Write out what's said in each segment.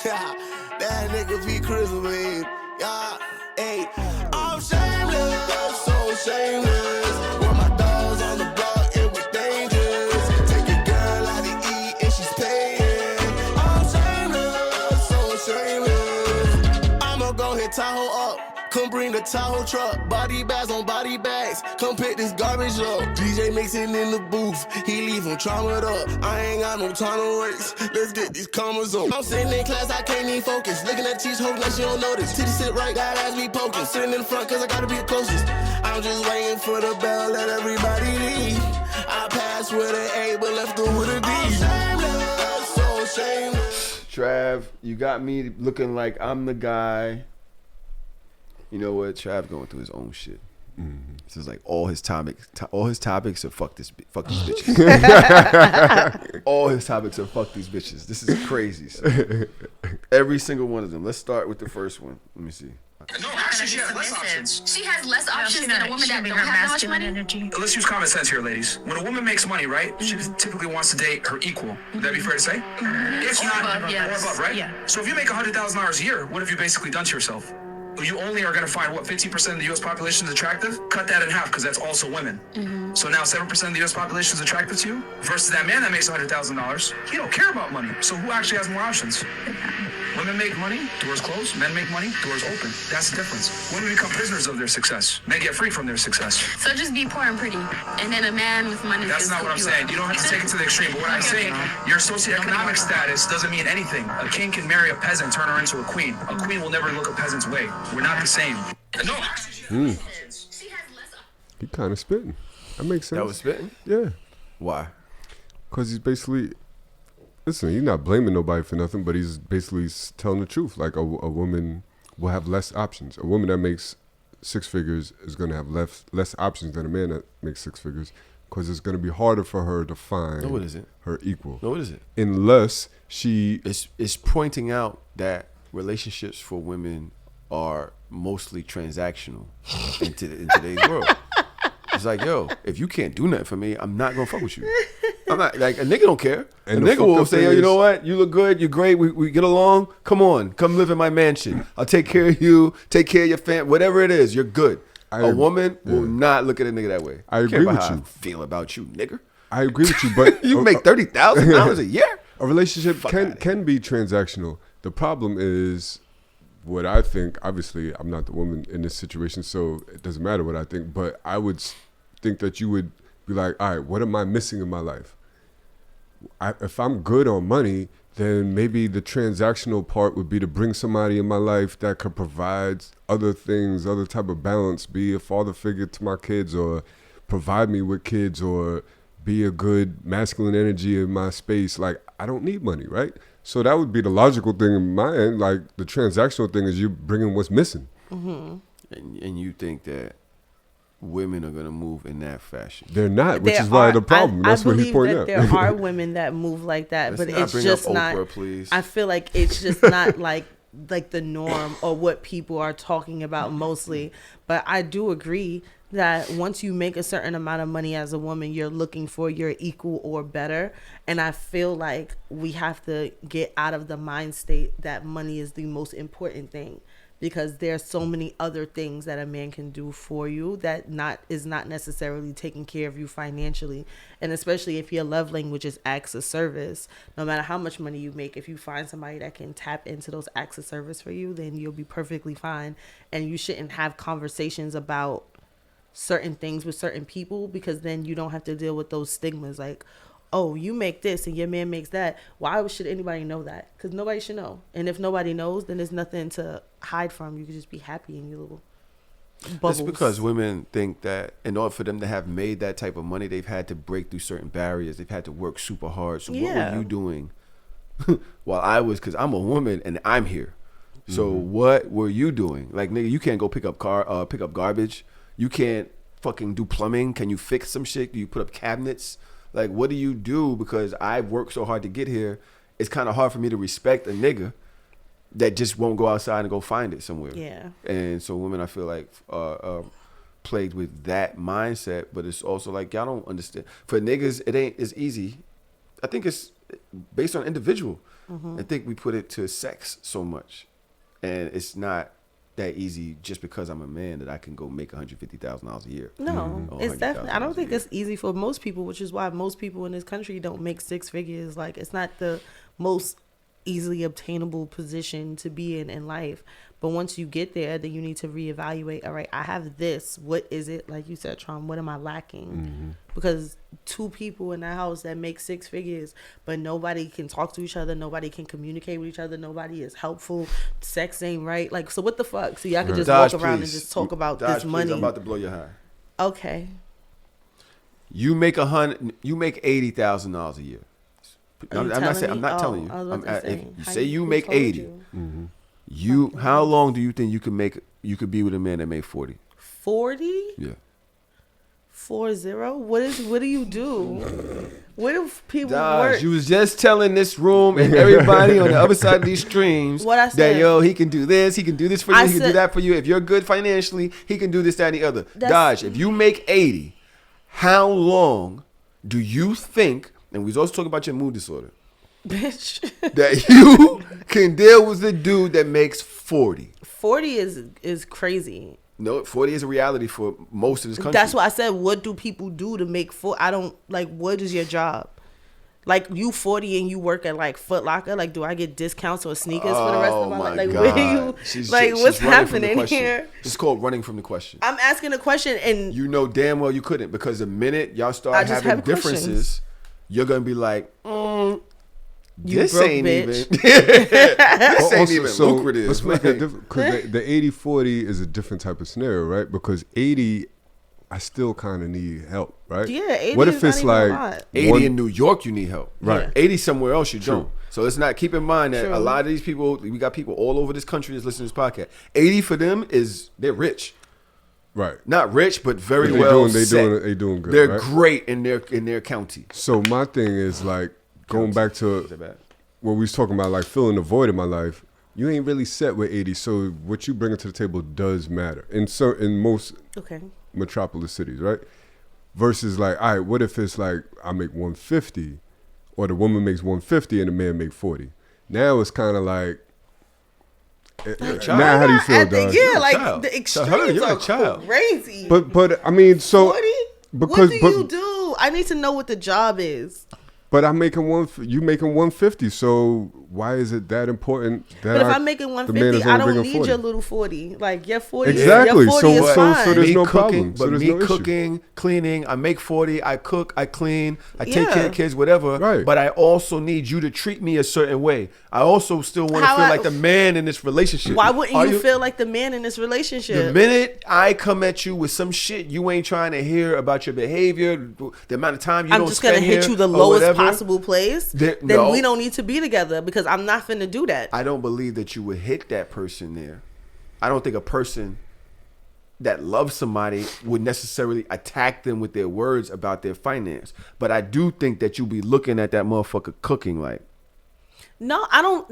That nigga be crispy. Yeah, hey. I'm shameless, so shameless. With my dogs on the block, it was dangerous. Take your girl out to eat and she's paying. I'm shameless, so shameless. I'ma go hit Tahoe up. Come bring the Tahoe truck, body bags on body bags. Come pick this garbage up. DJ mixing in the booth, he leave him traumatized up. I ain't got no time to waste. Let's get these commas on. I'm sitting in class, I can't even focus. Looking at teach, hoping that she don't notice. Titty sit right, got ass be poking. Sitting in front, cause I gotta be the closest. I'm just waiting for the bell, let everybody leave. I passed with an A, but left her with a D. I'm shameless, so shameless. Trav, you got me looking like I'm the guy. You know what? Trav going through his own shit. Mm-hmm. This is like all his topics are fuck these bitches. All his topics are fuck these bitches. This is crazy. So. Every single one of them. Let's start with the first one. Let me see. No, actually, she has less options. She has less options than a woman that don't have that much money. Energy. Let's use common sense here, ladies. When a woman makes money, right, she typically wants to date her equal. Would that be fair to say? If not, above, yes. or above, right? Yeah. So if you make $100,000 a year, what have you basically done to yourself? You only are going to find, 50% of the U.S. population is attractive? Cut that in half, because that's also women. Mm-hmm. So now 7% of the U.S. population is attractive to you, versus that man that makes $100,000. He don't care about money. So who actually has more options? Women make money, doors close. Men make money, doors open. That's the difference. Women become prisoners of their success. Men get free from their success. So just be poor and pretty, and then a man with money. That's not what I'm saying. You don't have to take it to the extreme. But what I'm saying, your socioeconomic status doesn't mean anything. A king can marry a peasant, turn her into a queen. A queen will never look a peasant's way. We're not the same. No. He kind of spitting. That makes sense. That was spitting? Yeah. Why? Because he's basically, listen, he's not blaming nobody for nothing, but he's basically telling the truth. Like a woman will have less options. A woman that makes six figures is going to have less options than a man that makes six figures, because it's going to be harder for her to find No, it isn't. her equal. No, it isn't. Unless she... It's pointing out that relationships for women are mostly transactional in today's world. It's like, yo, if you can't do nothing for me, I'm not gonna fuck with you. I'm not like a nigga don't care. And a nigga will say, yo, you know what? You look good. You're great. We get along. Come on, come live in my mansion. I'll take care of you. Take care of your family. Whatever it is, you're good. A woman will not look at a nigga that way. I agree with how you. I feel about you, nigga. I agree with you, but you make $30,000 a year. A relationship can be transactional. The problem is what I think. Obviously, I'm not the woman in this situation, so it doesn't matter what I think. But I would think that you would be like, all right, what am I missing in my life? If I'm good on money, then maybe the transactional part would be to bring somebody in my life that could provide other things, other type of balance, be a father figure to my kids, or provide me with kids, or be a good masculine energy in my space. Like, I don't need money, right? So that would be the logical thing in my end. Like, the transactional thing is you bringing what's missing. Mm-hmm. And you think that women are going to move in that fashion? They're not, which is why the problem. That's what he pointed out. There are women that move like that, but it's just not. Oprah, please. I feel like it's just not like the norm or what people are talking about mostly. But I do agree that once you make a certain amount of money as a woman, you're looking for your equal or better. And I feel like we have to get out of the mind state that money is the most important thing, because there's so many other things that a man can do for you that is not necessarily taking care of you financially. And especially if your love language is acts of service, no matter how much money you make, if you find somebody that can tap into those acts of service for you, then you'll be perfectly fine. And you shouldn't have conversations about certain things with certain people, because then you don't have to deal with those stigmas like, oh, you make this and your man makes that. Why should anybody know that? Because nobody should know. And if nobody knows, then there's nothing to hide from. You can just be happy in your little bubbles. It's because women think that in order for them to have made that type of money, they've had to break through certain barriers. They've had to work super hard. So what were you doing while I was, because I'm a woman and I'm here. So what were you doing? Like, nigga, you can't go pick up garbage. You can't fucking do plumbing. Can you fix some shit? Do you put up cabinets? Like, what do you do? Because I've worked so hard to get here. It's kind of hard for me to respect a nigga that just won't go outside and go find it somewhere. Yeah. And so women, I feel like, are plagued with that mindset. But it's also like, y'all don't understand. For niggas, it ain't as easy. I think it's based on individual. I think we put it to sex so much, and it's not that easy just because I'm a man that I can go make $150,000 a year. No, or it's definitely. I don't $100,000 think a year. it's easy for most people, which is why most people in this country don't make six figures. Like, it's not the most easily obtainable position to be in life. But once you get there, then you need to reevaluate. All right, I have this. What is it? Like you said, Tron, what am I lacking? Because two people in the house that make six figures, but nobody can talk to each other. Nobody can communicate with each other. Nobody is helpful. Sex ain't right. Like, so what the fuck? So y'all can just Dodge, walk around please. and just talk about Dodge, this please. money. I'm about to blow your high. Okay. You make $80,000 a year. I'm not saying. I'm not telling you. I was about to say, If you how say you who make told 80, you? how long do you think you could be with a man that made 40? 40? Yeah. 40? What do you do? What if people Dodge, work? you was just telling this room and everybody on the other side of these streams What I that said. he can do this, he can do this for you, he can do that for you. If you're good financially, he can do this, that, and the other. Dodge, if you make 80, how long do you think? And we was also talking about your mood disorder. Bitch. That you can deal with the dude that makes 40. 40 is crazy. No, 40 is a reality for most of this country. That's why I said, what do people do to make 40? I don't, like, what is your job? Like, you 40 and you work at, like, Foot Locker? Like, do I get discounts or sneakers for the rest of my life? Like, God. where do you, She's what's running from the happening question. here? It's called running from the question. I'm asking a question and You know damn well you couldn't, because the minute y'all I start just having have differences, questions. you're going to be like, You this broke ain't bitch. even, this ain't Also, even so lucrative. let's make Like, it different, because the 80-40 is a different type of scenario, right? Because 80, I still kind of need help, right? Yeah, 80 What is if not it's even a like lot. 80 in New York, you need help. Right. 80 somewhere else, you True. don't. So it's not, keep in mind that True. a lot of these people, we got people all over this country that's listening to this podcast. 80 for them is, they're rich. Right. Not rich, but very They well doing, set. they doing good, They're right? great in their county. So my thing is like going back Is to that bad? what we was talking about, like filling the void in my life. You ain't really set with 80, so what you bring to the table does matter in most Okay. metropolis cities, right? Versus like, all right, what if it's like I make 150, or the woman makes 150 and the man make 40? Now it's kind of like, now how do you feel, dog? Yeah, a like child. the To her, extremes you're a are child. crazy. But I mean, so 40? because What do you do? I need to know what the job is. but I'm making you making 150, so why is it that important that But if I'm making 150, I don't need your little 40. Like, your 40, Exactly. your 40 So- is so fine. there's Me no cooking, problem. So but there's me no issue. cooking, cleaning, I make 40, I cook, I clean, I take Yeah. care of kids, whatever. Right. But I also need you to treat me a certain way. I also still want to How feel I- like the man in this relationship. Why wouldn't Are you feel like the man in this The relationship? minute I come at you with some shit you ain't trying to hear about your behavior, the amount of time you I'm don't just going to spend hit here you the or lowest whatever, possible place. There- then no. we don't need to be together because I'm not finna do that. I don't believe that you would hit that person there. I don't think a person that loves somebody would necessarily attack them with their words about their finance. But I do think that you'll be looking at that motherfucker cooking like, No, I don't.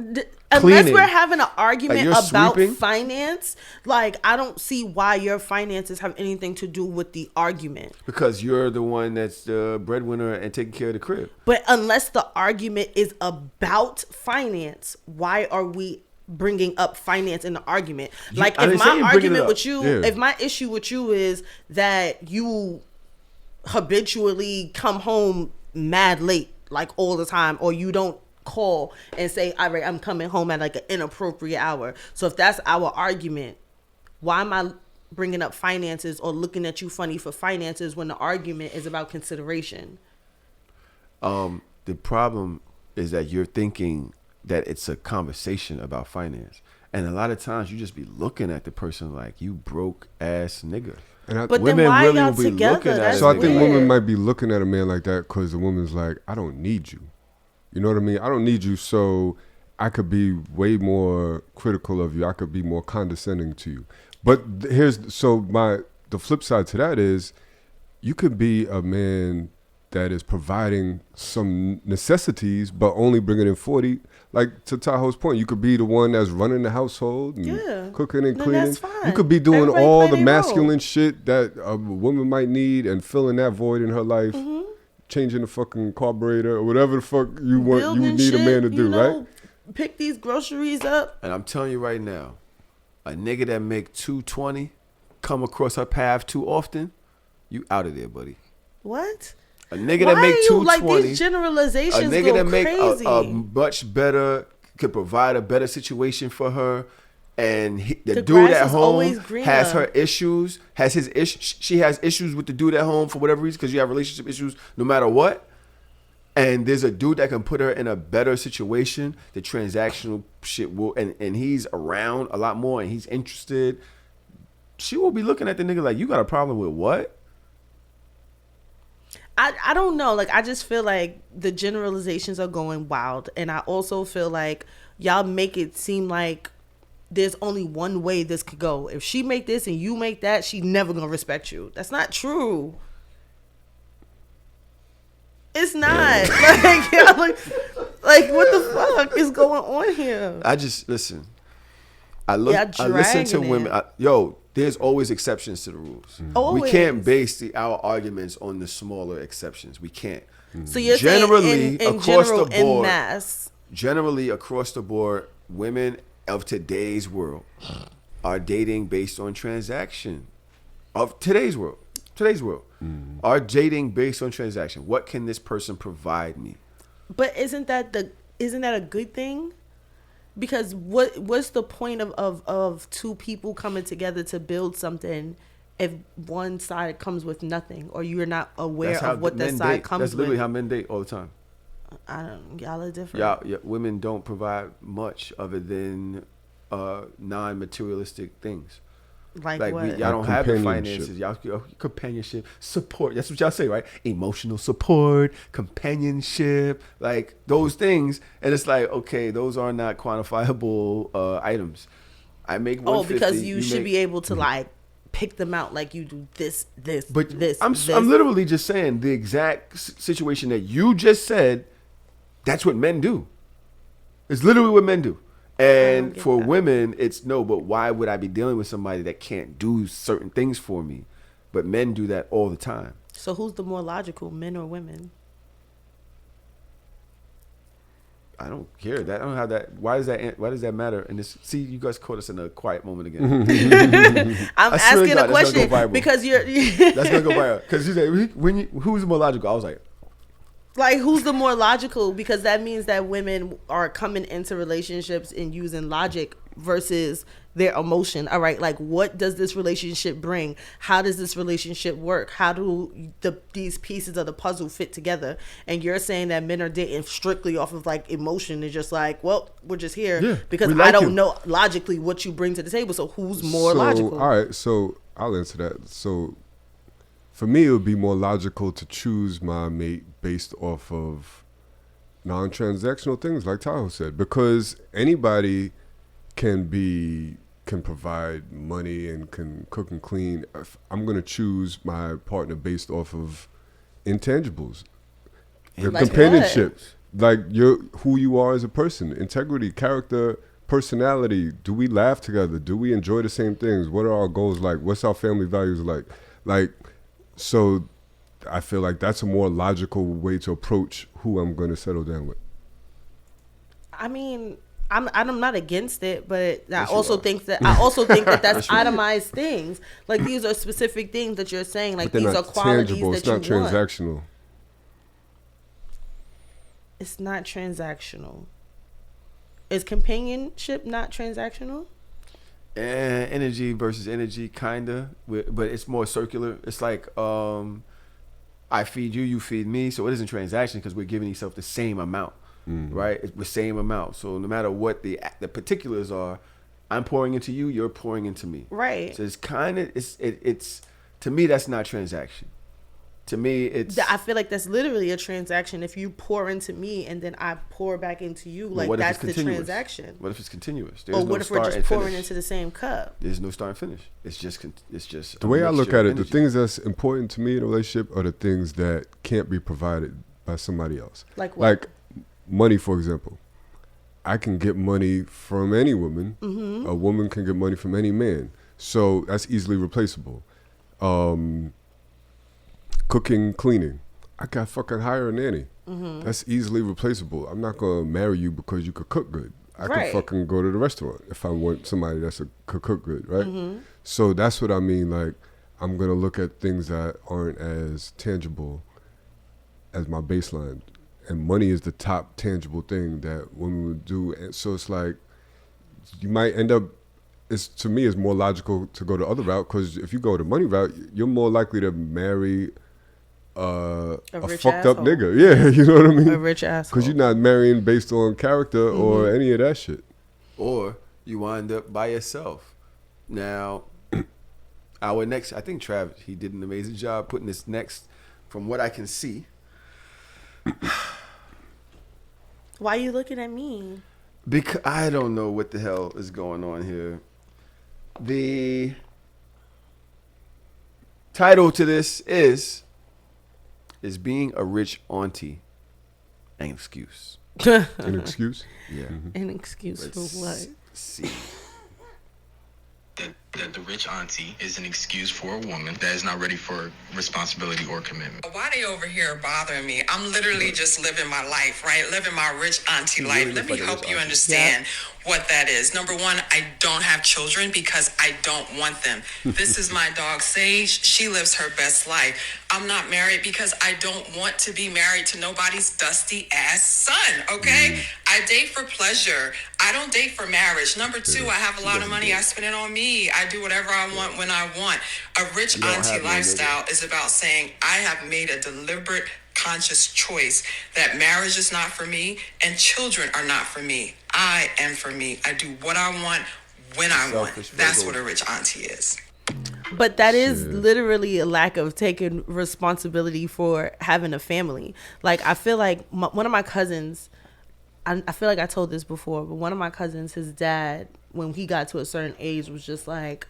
Unless Cleaning. we're having an argument you're about sweeping? finance, like, I don't see why your finances have anything to do with the argument. because you're the one that's the breadwinner and taking care of the crib. But unless the argument is about finance, why are we bringing up finance in the argument? Like, I if didn't say my you bring it argument up. with you, Yeah. if my issue with you is that you habitually come home mad late, like all the time, or you don't call and say, all right, I'm coming home at like an inappropriate hour. So if that's our argument, why am I bringing up finances or looking at you funny for finances when the argument is about consideration? The problem is that you're thinking that it's a conversation about finance. And a lot of times you just be looking at the person like, you broke ass nigga. And I, But Women then why really y'all will be together? looking at That's it so I like think that. women might be looking at a man like that because the woman's like, I don't need you. You know what I mean? I don't need you, so I could be way more critical of you. I could be more condescending to you. But the flip side to that is, you could be a man that is providing some necessities, but only bringing in 40. Like to Tahoe's point, you could be the one that's running the household and Yeah. cooking and Then cleaning. that's fine. You could be doing Everybody all play the their masculine role. shit that a woman might need and filling that void in her life, Mm-hmm. changing the fucking carburetor or whatever the fuck you would Building need a man to shit, do, you know, right? pick these groceries up. And I'm telling you right now, a nigga that make $220 come across her path too often, you out of there, buddy. What? A nigga Why that make $220, like these generalizations a nigga go that make crazy. a much better, could provide a better situation for her, and the dude at home has her issues, has his issues. She has issues with the dude at home for whatever reason, because you have relationship issues no matter what. And there's a dude that can put her in a better situation. The transactional shit will, and he's around a lot more, and he's interested. She will be looking at the nigga like, you got a problem with what? I don't know. Like, I just feel like the generalizations are going wild. And I also feel like y'all make it seem like there's only one way this could go. If she make this and you make that, she never gonna respect you. That's not true. It's not. Like, y'all like, what the fuck is going on here? I just, listen. I listen to women. There's always exceptions to the rules. Always. We can't base our arguments on the smaller exceptions. We can't. So you're generally saying in across general, the board, in mass. Generally across the board, women of today's world are dating based on transaction. Of today's world. Are dating based on transaction. What can this person provide me? But isn't that a good thing? Because what's the point of two people coming together to build something if one side comes with nothing, or you're not aware of what that side comes with? That's literally how men date all the time. Y'all are different. Yeah, women don't provide much other than non-materialistic things. Like what? Y'all don't have the finances. Y'all companionship, support. That's what y'all say, right? Emotional support, companionship, like those things. And it's like, okay, those are not quantifiable items. I make 150. Because you should be able to like pick them out, like you do this. But this. I'm literally just saying the exact situation that you just said. That's what men do. It's literally what men do. And for women, it's no, but why would I be dealing with somebody that can't do certain things for me? But men do that all the time. So who's the more logical, men or women? I don't care. I don't have that. Why does that matter? And see, you guys caught us in a quiet moment again. I'm asking a question because you're. That's gonna go viral. Because you say, who's more logical? I was like, who's the more logical? Because that means that women are coming into relationships and using logic versus their emotion. All right, like, what does this relationship bring? How does this relationship work? How do these pieces of the puzzle fit together? And you're saying that men are dating strictly off of like emotion and just like, well, we're just here because I don't know logically what you bring to the table. So who's more logical? All right, so I'll answer that. So for me, it would be more logical to choose my mate based off of non-transactional things, like Tahoe said, because anybody can provide money and can cook and clean. I'm going to choose my partner based off of intangibles, the like companionship, like who you are as a person, integrity, character, personality. Do we laugh together? Do we enjoy the same things? What are our goals like? What's our family values like? So I feel like that's a more logical way to approach who I'm going to settle down with. I mean, I'm not against it, but I also think that that's itemized things. Like, these are specific things that you're saying. Like, these are qualities tangible. That you want. It's not transactional. It's not transactional. Is companionship not transactional? Energy versus energy, kinda, but it's more circular. It's like I feed you, you feed me, so it isn't transaction because we're giving each other the same amount, right? It's the same amount. So no matter what the particulars are, I'm pouring into you, you're pouring into me, right? So it's kind of it's to me that's not transaction. To me, I feel like that's literally a transaction. If you pour into me and then I pour back into you, like, that's the transaction. What if it's continuous? Or what if we're just pouring into the same cup? There's no start and finish. It's just the way I look at it. The things that's important to me in a relationship are the things that can't be provided by somebody else. Like what? Like money, for example. I can get money from any woman. A woman can get money from any man. So that's easily replaceable. Cooking, cleaning. I got fucking hire a nanny. That's easily replaceable. I'm not gonna marry you because you could cook good. I can fucking go to the restaurant if I want somebody that's could cook good, right? So that's what I mean. Like, I'm gonna look at things that aren't as tangible as my baseline, and money is the top tangible thing that women would do. And so it's like you might end up. To me, it's more logical to go the other route, because if you go the money route, you're more likely to marry a fucked up nigga. Yeah, you know what I mean? A rich asshole. Because you're not marrying based on character or any of that shit. Or you wind up by yourself. Now, our next, I think Travis, he did an amazing job putting this next, from what I can see. Why are you looking at me? Because I don't know what the hell is going on here. The title to this is being a rich auntie an excuse? An excuse? Yeah. An excuse for what? See. That the rich auntie is an excuse for a woman that is not ready for responsibility or commitment. Why they over here bothering me? I'm literally just living my life, right? Living my rich auntie life. Let me help you understand what that is. Number one, I don't have children because I don't want them. This is my dog, Sage. She lives her best life. I'm not married because I don't want to be married to nobody's dusty ass son, okay? I date for pleasure. I don't date for marriage. Number two, I have a lot of money. I spend it on me. I do whatever I want when I want. A rich auntie lifestyle is about saying, I have made a deliberate, conscious choice that marriage is not for me and children are not for me. I am for me. I do what I want when I want. That's what a rich auntie is. But that is literally a lack of taking responsibility for having a family. Like, I feel like one of my cousins, I feel like I told this before, but one of my cousins, his dad, when he got to a certain age, was just like,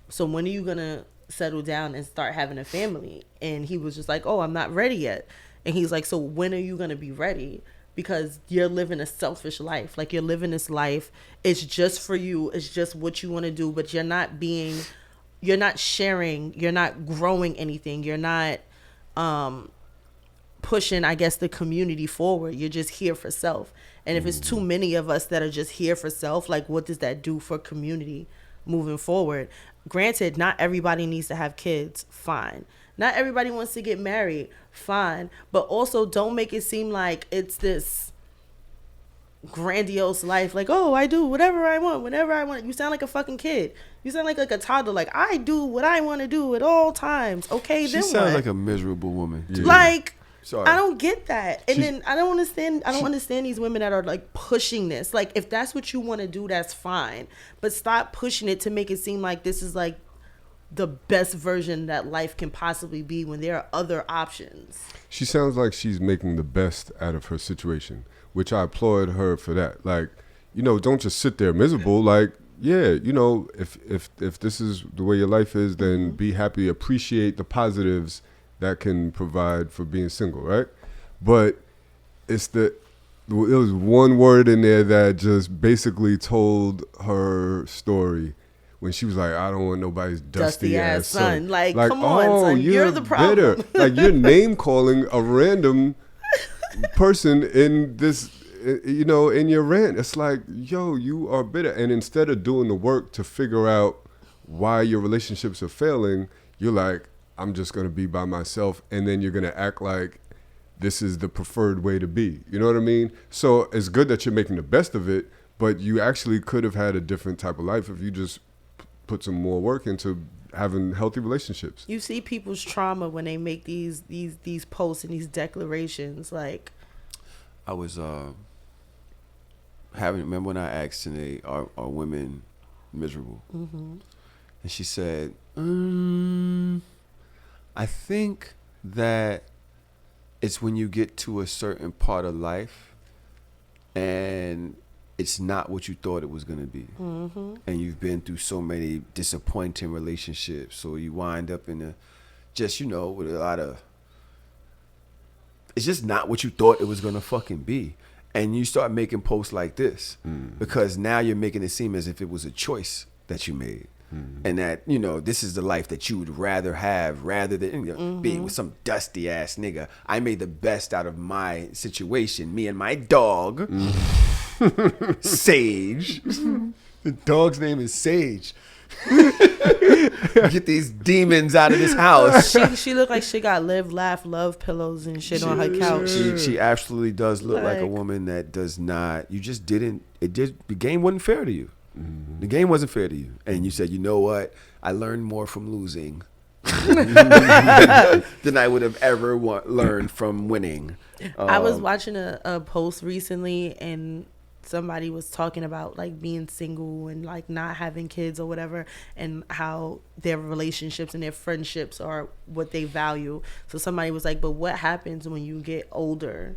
so when are you going to settle down and start having a family? And he was just like, oh, I'm not ready yet. And he's like, so when are you going to be ready? Because you're living a selfish life. Like, you're living this life. It's just for you. It's just what you want to do. But you're not sharing. You're not growing anything. You're not pushing, I guess, the community forward. You're just here for self. And if it's too many of us that are just here for self, like, what does that do for community moving forward? Granted, not everybody needs to have kids. Fine. Not everybody wants to get married. Fine. But also, don't make it seem like it's this grandiose life. Like, oh, I do whatever I want, whenever I want. You sound like a fucking kid. You sound like a toddler. Like, I do what I want to do at all times. Okay, then what? She sounds like a miserable woman. Yeah. Like, sorry. I don't get that. And then I don't understand these women that are like pushing this. Like, if that's what you want to do, that's fine. But stop pushing it to make it seem like this is like the best version that life can possibly be when there are other options. She sounds like she's making the best out of her situation, which I applaud her for that. Like, you know, don't just sit there miserable. Like, yeah, you know, if this is the way your life is, then be happy, appreciate the positives that can provide for being single, right? But it was one word in there that just basically told her story when she was like, I don't want nobody's dusty ass son. Like, come on, son, you're the problem. Bitter. Like, you're name calling a random person in this, you know, in your rant. It's like, yo, you are bitter. And instead of doing the work to figure out why your relationships are failing, you're like, I'm just going to be by myself. And then you're going to act like this is the preferred way to be. You know what I mean? So it's good that you're making the best of it, but you actually could have had a different type of life if you just put some more work into having healthy relationships. You see people's trauma when they make these posts and these declarations. Like, I was remember when I asked Sinead, are women miserable? And she said, I think that it's when you get to a certain part of life and it's not what you thought it was going to be. And you've been through so many disappointing relationships. So you wind up in with a lot of, it's just not what you thought it was going to fucking be. And you start making posts like this because now you're making it seem as if it was a choice that you made. And that, you know, this is the life that you would rather have rather than being with some dusty ass nigga. I made the best out of my situation. Me and my dog, Sage. The dog's name is Sage. Get these demons out of this house. She looked like she got live, laugh, love pillows and shit on her couch. She absolutely does look like a woman that does not. You just didn't. The game wasn't fair to you. The game wasn't fair to you, and you said, you know what? I learned more from losing than I would have ever learned from winning. I was watching a post recently, and somebody was talking about like being single and like not having kids or whatever, and how their relationships and their friendships are what they value. So somebody was like, but what happens when you get older,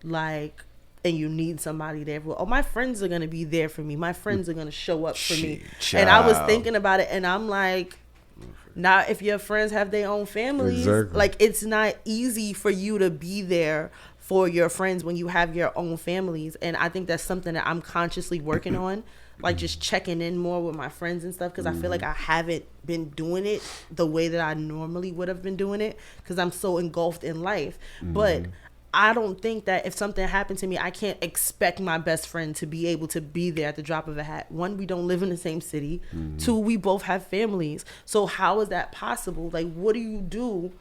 like, and you need somebody there? Oh, my friends are gonna be there for me. My friends are gonna show up for me. And I was thinking about it, and I'm like, now if your friends have their own families, like, it's not easy for you to be there for your friends when you have your own families. And I think that's something that I'm consciously working on, like just checking in more with my friends and stuff, because I feel like I haven't been doing it the way that I normally would have been doing it, because I'm so engulfed in life. But I don't think that if something happened to me, I can't expect my best friend to be able to be there at the drop of a hat. One, we don't live in the same city. Two, we both have families. So how is that possible? Like, what do you do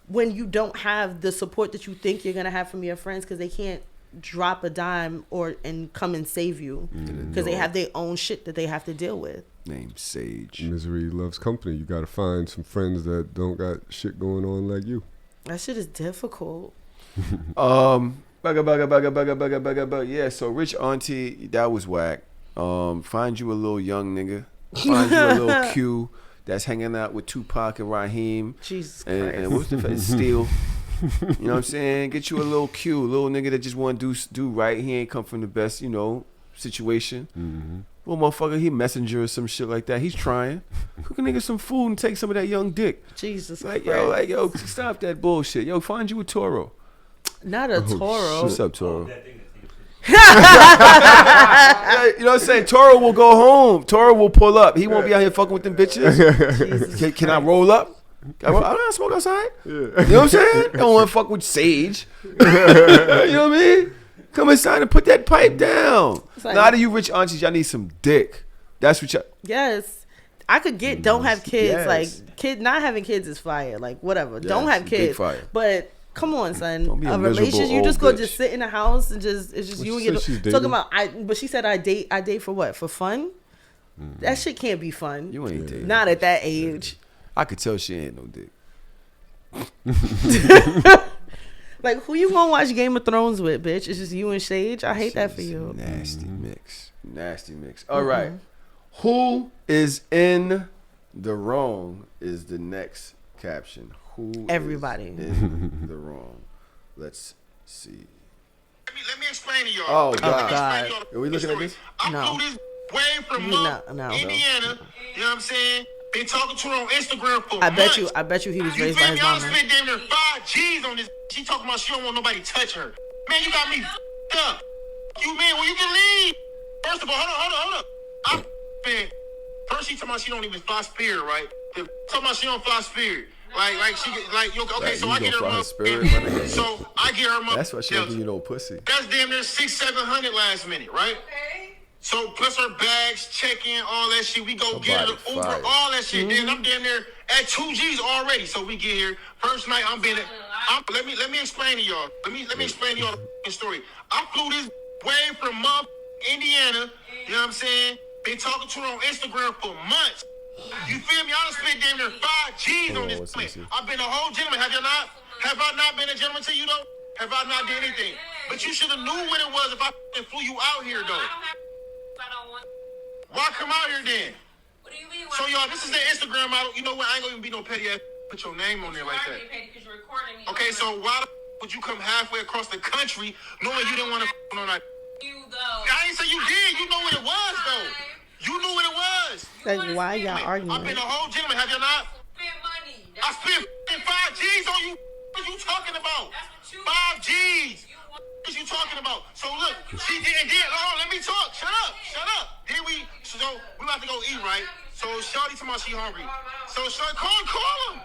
when you don't have the support that you think you're going to have from your friends, because they can't drop a dime and come and save you, because they have their own shit that they have to deal with? Named Sage. Misery loves company. You got to find some friends that don't got shit going on like you. That shit is difficult. Yeah, so rich auntie, that was whack. Find you a little young nigga. Find you a little Q that's hanging out with Tupac and Raheem. Jesus and, Christ. and what's the Steel. You know what I'm saying? Get you a little Q, a little nigga that just want to do right. He ain't come from the best, situation. Little motherfucker, he messenger or some shit like that. He's trying. Cook a nigga some food and take some of that young dick. Jesus Christ. Yo, stop that bullshit. Yo, find you a Toro. Not a Toro. What's up, Toro? You know what I'm saying? Toro will go home. Toro will pull up. He won't be out here fucking with them bitches. Can I roll up? I don't smoke outside. You know what I'm saying? I don't want to fuck with Sage. You know what I mean? Come inside and put that pipe down. Like, now that you rich aunties, y'all need some dick. That's what y'all. Yes. I could get don't have kids. Yes. Like, not having kids is fire. Like, whatever. Yes, don't have kids. Big fire. But come on, son. A relationship, you just go just sit in the house and it's just you and your talking about. But she said I date for what? For fun? That shit can't be fun. You ain't dating. Not at that age. I could tell she ain't no dick. Like, who you gonna watch Game of Thrones with, bitch? It's just you and Sage. I hate that for you. Nasty mix. All right. Who is in the wrong is the next caption. Who Everybody is in the wrong? Let's see. Let me explain to y'all. Oh, God. Are we looking at this? I flew this way from Indiana. You know what I'm saying? Been talking to her on Instagram for months. I bet you he was raised by his mama. Y'all spent damn near 5 G's on this. She talking about she don't want nobody to touch her. Man, you got me up. You man, well, you can leave. First of all, hold up. I spent. First she talking about she don't even fly Spirit, right? Talking about she don't fly Spirit. Like she okay, so I get her money. So I get her money. That's why she don't give you no pussy. That's damn near $600-700 last minute, right? Okay. So plus her bags, check-in, all that shit. We go get her the Uber, all that shit. Then I'm damn near at 2 G's already. So we get here. First night let me explain to y'all. Let me explain to y'all the story. I flew this way from Indiana. You know what I'm saying? Been talking to her on Instagram for months. You feel me? I done spent damn near 5 G's on this place. I've been a whole gentleman. Have I not been a gentleman to you though? Have I not done anything? But you should have knew what it was if I flew you out here though. Why come out here then? What do you mean? So y'all, this is the Instagram model. You know what? I ain't gonna even be no petty ass. Put your name on there like that. Okay, so why would you come halfway across the country knowing you didn't want to on that? You though. I ain't say you did. You know what it was though. You knew what it was. Like, why y'all arguing? I've been a whole gentleman. Have you not? I spent 5 G's on you. What are you talking about? 5 G's. What you talking about? So look, she did. Let me talk. Shut up. Then we about to go eat, right? So Shawty talking about she hungry. So Shawty, call him.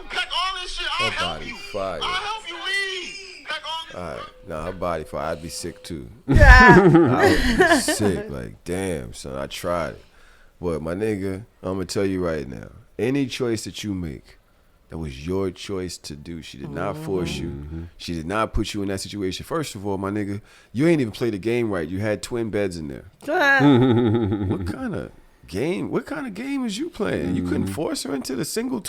Pack all this shit. I'll help you. Fire. I'll help you leave. Pack all. All right, nah, her body fire. I'd be sick too. I would be sick. Like, damn, son, I tried it. But my nigga, I'm gonna tell you right now. Any choice that you make, that was your choice to do. She did not force you. She did not put you in that situation. First of all, my nigga, you ain't even played the game right. You had twin beds in there. What kind of game is you playing? You couldn't force her into the single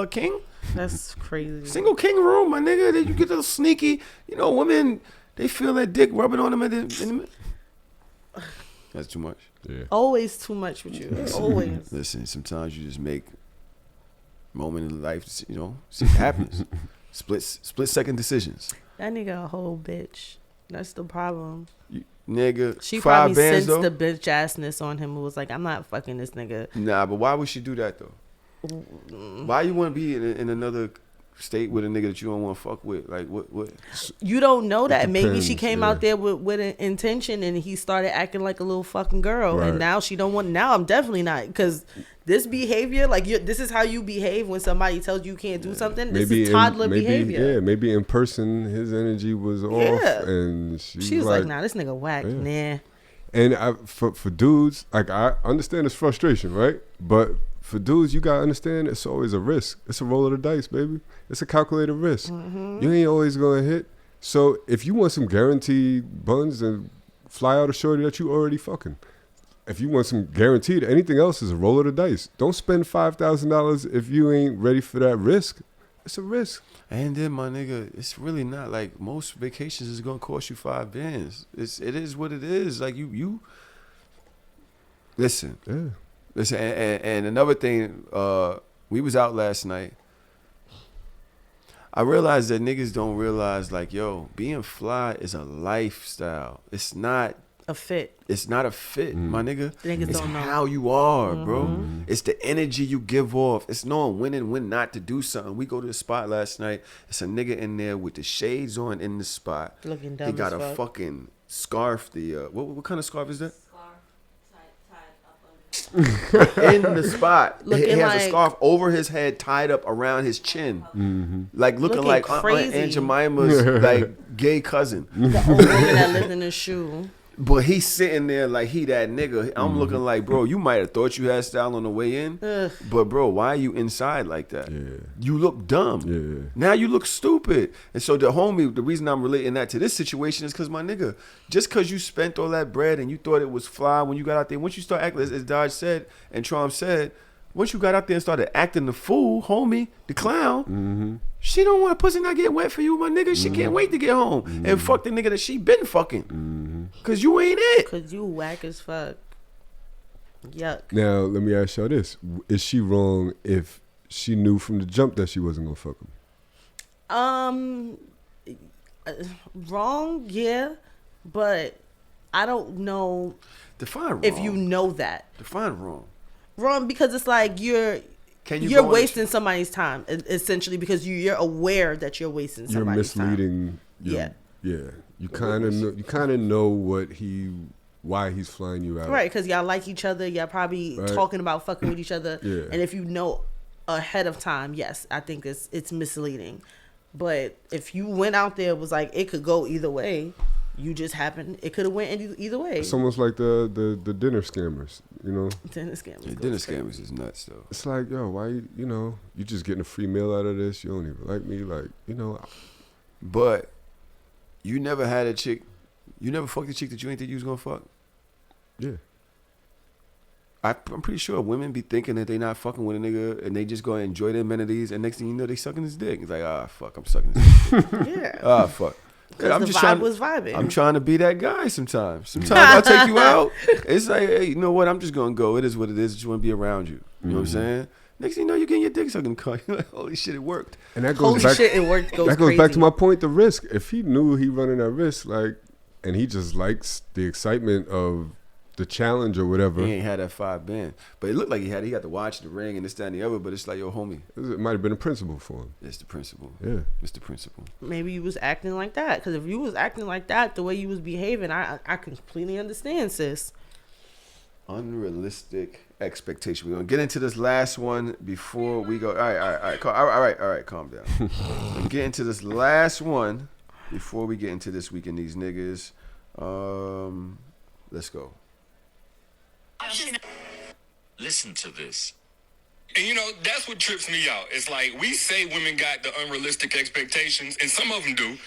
king? That's crazy. Single king room, my nigga. Then you get a little sneaky. You know, women, they feel that dick rubbing on them in the That's too much. Yeah. Always too much with you. Always. Listen, sometimes you just make moment in life, you know, see what happens. Split second decisions. That nigga a whole bitch. That's the problem. Nigga, she 5 probably bands sensed though? the bitch assness on him. Who was like, I'm not fucking this nigga. Nah, but why would she do that though? Why you want to be in another state with a nigga that you don't want to fuck with? Like what? You don't know that. Depends, Maybe she came out there with an intention and he started acting like a little fucking girl. Right. And now she don't want. Now I'm definitely not, because this behavior, like this is how you behave when somebody tells you can't do something. This is toddler behavior. Yeah, maybe in person his energy was off, and she was like, nah, this nigga whack. Nah. And for dudes, like, I understand his frustration, right? But for dudes, you gotta understand it's always a risk. It's a roll of the dice, baby. It's a calculated risk. You ain't always gonna hit. So if you want some guaranteed buns, then fly out a shorty that you already fucking. If you want some guaranteed, anything else is a roll of the dice. Don't spend $5,000 if you ain't ready for that risk. It's a risk. And then, my nigga, it's really not like most vacations is gonna cost you 5 bands. It is what it is. Like you listen. Yeah. Listen, and another thing, we was out last night. I realized that niggas don't realize, like, yo, being fly is a lifestyle. It's not a fit. It's not a fit, my nigga. Niggas it's don't know. how you are, bro. It's the energy you give off. It's knowing when and when not to do something. We go to the spot last night. It's a nigga in there with the shades on in the spot. Looking dumb He got as a fuck. fucking scarf. What kind of scarf is that? In the spot. He Looking has a like- scarf over his head tied up around his chin. Like looking Looking like crazy. Aunt Jemima's like gay cousin. The old woman that lived in his shoe. But he's sitting there like he that nigga. I'm looking like, bro, you might have thought you had style on the way in. But bro, why are you inside like that? Yeah. You look dumb. Yeah. Now you look stupid. And so the reason I'm relating that to this situation is because, my nigga, just because you spent all that bread and you thought it was fly when you got out there, once you start acting, as Dodge said and Trump said, once you got out there and started acting the fool, homie, the clown, she don't want a pussy not get wet for you, my nigga. She can't wait to get home and fuck the nigga that she been fucking. Cause you ain't it. Cause you whack as fuck. Yuck. Now, let me ask y'all this. Is she wrong if she knew from the jump that she wasn't gonna fuck him? Wrong, yeah. But I don't know Define wrong. if you know that. Define wrong. Wrong because it's like you're Can you you're go on wasting somebody's time, essentially, because you're aware that you're wasting You're somebody's time. misleading. Yeah. You kind of know why he's flying you out. Right, because y'all like each other. Y'all probably Right. talking about fucking with each other. Yeah. And if you know ahead of time, yes, I think it's misleading. But if you went out there, was like, it could go either way. You just happened. It could have went either way. It's almost like the dinner scammers, you know. Dinner scammers. Yeah, dinner scammers is nuts though. It's like, yo, why you just getting a free meal out of this? You don't even like me, like, But you never had a chick. You never fucked a chick that you ain't think you was gonna fuck. Yeah. I'm pretty sure women be thinking that they not fucking with a nigga and they just go and enjoy the amenities, and next thing you know they sucking his dick. It's like, fuck, I'm sucking his dick. Yeah. Fuck. Because the vibe was vibing. I'm trying to be that guy sometimes. Sometimes I'll take you out. It's like, hey, you know what? I'm just gonna go. It is what it is. I just want to be around you. You know what I'm saying? Next thing you know, you're getting your dick sucking. You're like, holy shit, it worked. And that goes Holy back. shit, it worked. That goes back to my point. The risk. If he knew he running that risk, like, and he just likes the excitement of the challenge or whatever. He ain't had that 5 band, but it looked like he had. He got to watch the ring and this, that, and the other. But it's like, yo, homie, It might have been a principle for him. it's the principle. Yeah. It's the principle. Maybe you was acting like that. Because if you was acting like that, the way you was behaving, I completely understand, sis. Unrealistic expectation. We're gonna get into this last one before we go. All right. Calm down. We're gonna get into this last one before we get into this week in these niggas. Let's go. Listen to this. And you know, that's what trips me out. It's like we say women got the unrealistic expectations, and some of them do,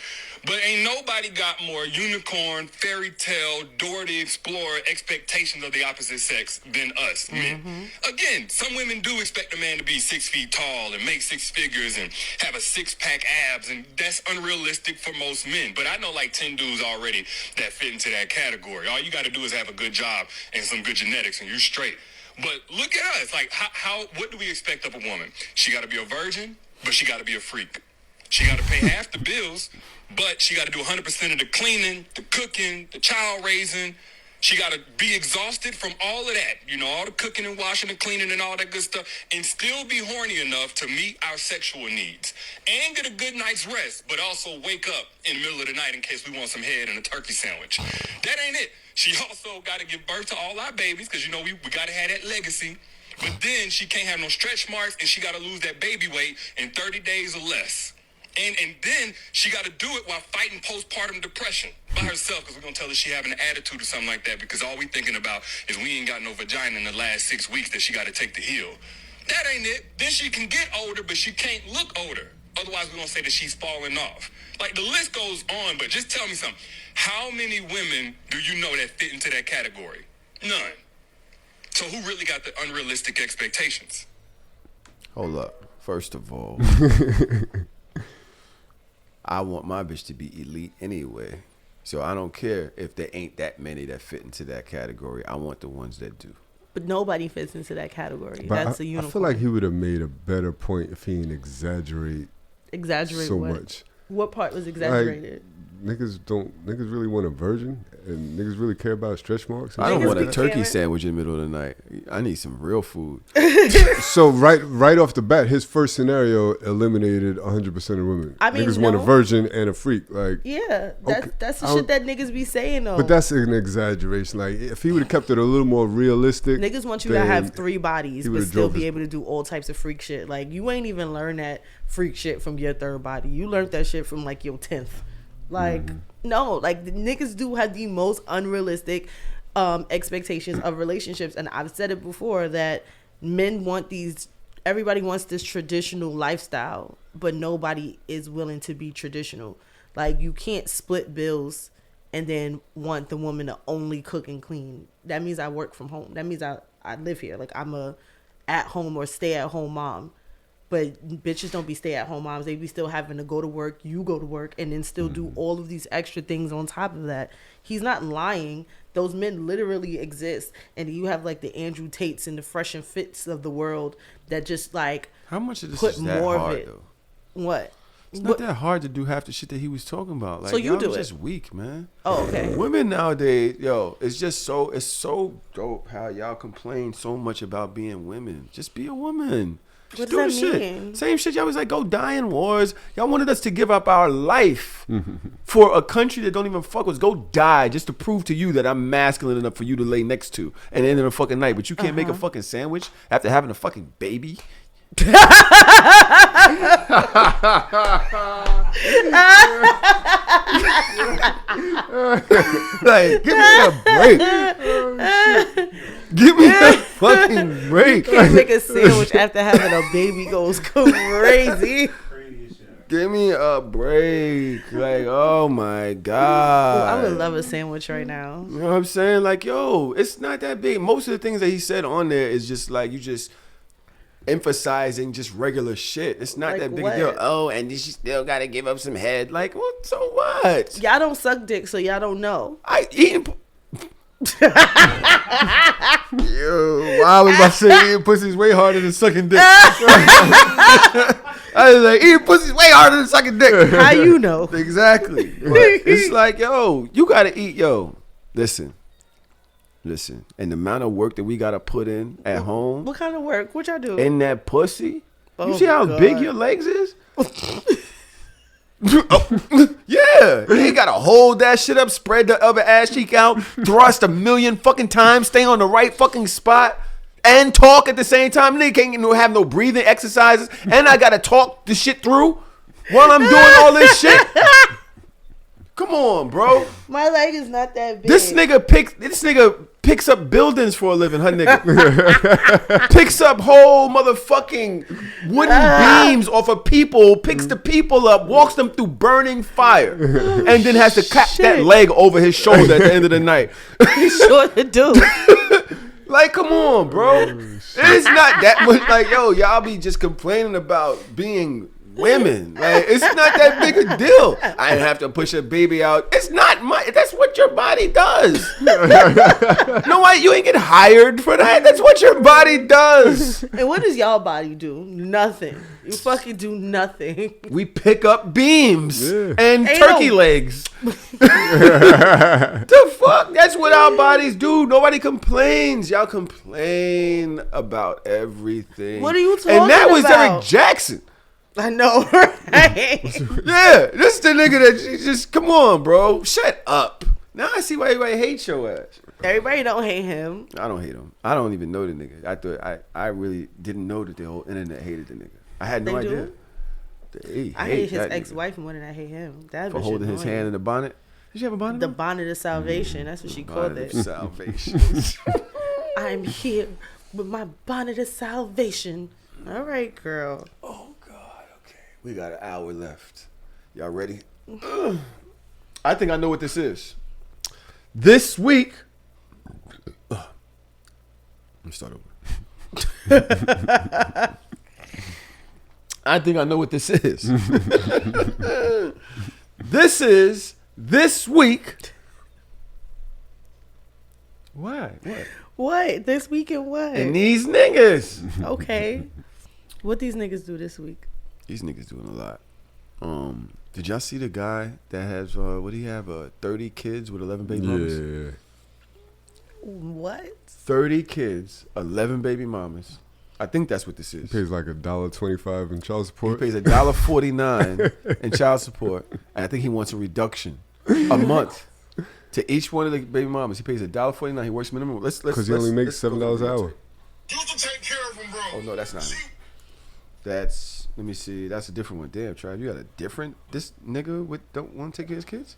but ain't nobody got more unicorn, fairy tale, Dora the Explorer expectations of the opposite sex than us men. Again, some women do expect a man to be 6 feet tall and make six figures and have a six-pack abs, and that's unrealistic for most men. But I know like 10 dudes already that fit into that category. All you got to do is have a good job and some good genetics, and you're straight. But look at us. Like, what do we expect of a woman? She got to be a virgin, but she got to be a freak. She got to pay half the bills, but she got to do 100% of the cleaning, the cooking, the child raising. She got to be exhausted from all of that, you know, all the cooking and washing and cleaning and all that good stuff, and still be horny enough to meet our sexual needs and get a good night's rest, but also wake up in the middle of the night in case we want some head and a turkey sandwich. That ain't it. She also got to give birth to all our babies because, you know, we got to have that legacy. But then she can't have no stretch marks, and she got to lose that baby weight in 30 days or less. And then she got to do it while fighting postpartum depression by herself, because we're going to tell her she having an attitude or something like that, because all we thinking about is we ain't got no vagina in the last 6 weeks that she got to take to heal. That ain't it. Then she can get older, but she can't look older. Otherwise, we're going to say that she's falling off. Like, the list goes on, but just tell me something. How many women do you know that fit into that category? None. So who really got the unrealistic expectations? Hold up. First of all, I want my bitch to be elite anyway. So I don't care if there ain't that many that fit into that category. I want the ones that do. But nobody fits into that category. But That's a unicorn. I feel like he would have made a better point if he didn't exaggerate so what? much. What part was exaggerated? Like, niggas really want a virgin, and niggas really care about stretch marks. I don't want a turkey sandwich in the middle of the night. I need some real food. So right off the bat, his first scenario eliminated 100% of women. I mean, niggas want a virgin and a freak. Like, yeah, that's the shit that niggas be saying though. But that's an exaggeration. Like, if he would have kept it a little more realistic, niggas want you to have 3 bodies but still be able to do all types of freak shit. Like, you ain't even learn that freak shit from your 3rd body. You learned that shit from like your 10th. Like, no, like the niggas do have the most unrealistic expectations of relationships. And I've said it before that men want everybody wants this traditional lifestyle, but nobody is willing to be traditional. Like, you can't split bills and then want the woman to only cook and clean. That means I work from home. That means I live here. Like, I'm a at home or stay at home mom. But bitches don't be stay-at-home moms. They be still having to go to work, you go to work, and then still do all of these extra things on top of that. He's not lying. Those men literally exist. And you have, like, the Andrew Tates and the Fresh and Fits of the world that just, like, how much of this put is that more hard, of it. though? What? It's not that hard to do half the shit that he was talking about. Like, so you do it. Just weak, man. Oh, okay. Women nowadays, it's just it's so dope how y'all complain so much about being women. Just be a woman. What does that mean? Same shit. Y'all was like, go die in wars. Y'all wanted us to give up our life for a country that don't even fuck with us. Go die just to prove to you that I'm masculine enough for you to lay next to and end of the fucking night. But you can't make a fucking sandwich after having a fucking baby. Like, give me a break. Give me a fucking break. Can't make a sandwich after having a baby goes crazy. Give me a break. Like, oh my God. I would love a sandwich right now. You know what I'm saying? Like, yo, it's not that big. Most of the things that he said on there is just like, you just emphasizing just regular shit. It's not like that big a deal. Oh, and you still got to give up some head. Like, well, so what? Y'all don't suck dick, so y'all don't know. Yo, I was about to say eating pussy's way harder than sucking dick. I was like, eating pussy's way harder than sucking dick. How you know? Exactly. But it's like, yo, you gotta eat. Yo, listen. And the amount of work that we gotta put in at home. What kind of work? What y'all do? In that pussy. You see how big your legs is? Yeah, you gotta hold that shit up, spread the other ass cheek out, thrust 1,000,000 fucking times, stay on the right fucking spot. and talk at the same time. Nigga can't have no breathing exercises, and I gotta talk the shit through while I'm doing all this shit. Come on, bro. My leg is not that big. This nigga picks up buildings for a living. Her nigga picks up whole motherfucking wooden beams off of people, picks the people up, walks them through burning fire, and then has to clap that leg over his shoulder at the end of the night. He sure to do. Like, come on, bro. It's not that much. Like, yo, y'all be just complaining about being women. Like, it's not that big a deal. I have to push a baby out. It's not that's what your body does. No, why you ain't get hired for that? That's what your body does. And what does y'all body do? Nothing. You fucking do nothing. We pick up beams and turkey legs. The fuck? That's what our bodies do. Nobody complains. Y'all complain about everything. What are you talking about? And that was Derek Jackson. I know, right? Yeah, this is the nigga that just, come on, bro. Shut up. Now I see why everybody hates your ass. Everybody don't hate him. I don't hate him. I don't even know the nigga. I really didn't know that the whole internet hated the nigga. I had no idea. I hate his ex-wife more than I hate him. That for holding his hand in the bonnet. Did you have a bonnet? The bonnet of salvation. That's what she called it. Bonnet of salvation. I'm here with my bonnet of salvation. All right, girl. Oh God. Okay, we got an hour left. Y'all ready? I think I know what this is. This week. Let me start over. I think I know what this is. This is this week. Why? What? This week and what? And these niggas. Okay. What these niggas do this week? These niggas doing a lot. Did y'all see the guy that has what do you have? 30 kids with 11 baby mamas? Yeah. What? 30 kids, 11 baby mamas. I think that's what this is. He pays like $1.25 in child support. He pays $1.49 in child support, and I think he wants a reduction a month to each one of the baby mamas. He pays $1.49. He works minimum. Because he only makes $7 an hour. You can take care of him, bro. Oh no, that's not him. That's, let me see. That's a different one. Damn, Trav, you got a different. This nigga don't want to take care of his kids.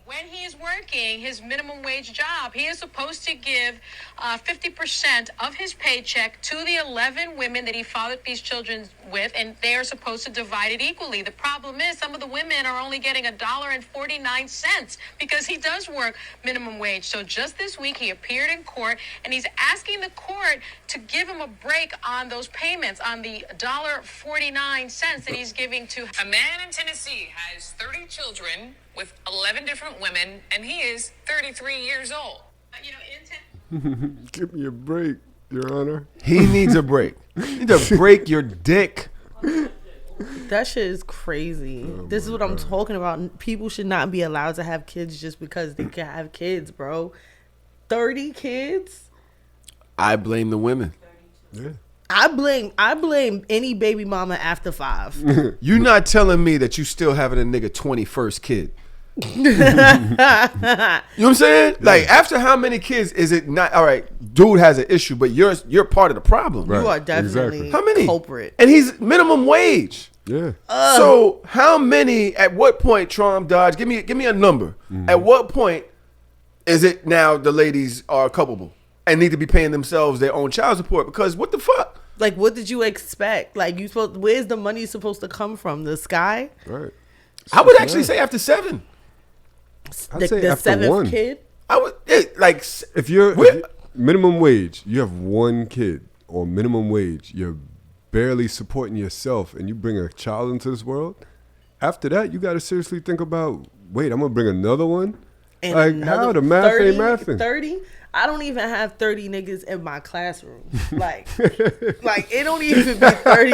When he is working his minimum wage job, he is supposed to give 50% of his paycheck to the 11 women that he fathered these children with, and they are supposed to divide it equally. The problem is some of the women are only getting $1.49 because he does work minimum wage. So just this week he appeared in court, and he's asking the court to give him a break on those payments, on the $1.49 that he's giving to. A man in Tennessee has 30 children with 11 different women, and he is 33 years old. Give me a break, Your Honor. He needs a break. You need to break your dick. That shit is crazy. This is what I'm talking about. People should not be allowed to have kids just because they can have kids, bro. 30 kids? I blame the women. Yeah. I blame any baby mama after 5. You not telling me that you still having a nigga 21st kid. You know what I'm saying? Yeah. Like, after how many kids is it not? All right, dude has an issue, but you're part of the problem. Right. You are definitely how many culprit. And he's minimum wage. Yeah. So how many? At what point, Trump Dodge? Give me a number. Mm-hmm. At what point is it now the ladies are culpable and need to be paying themselves their own child support? Because what the fuck? Like, what did you expect? Like, where's the money supposed to come from? The sky? Right. I would actually say after 7. I'd say the after 7th 1. kid? I would like if you're minimum wage, you have 1 kid or minimum wage, you're barely supporting yourself, and you bring a child into this world. After that, you got to seriously think about, wait, I'm gonna bring another one. And like, how the math 30, ain't mathing. 30? I don't even have 30 niggas in my classroom. Like it don't even be 30.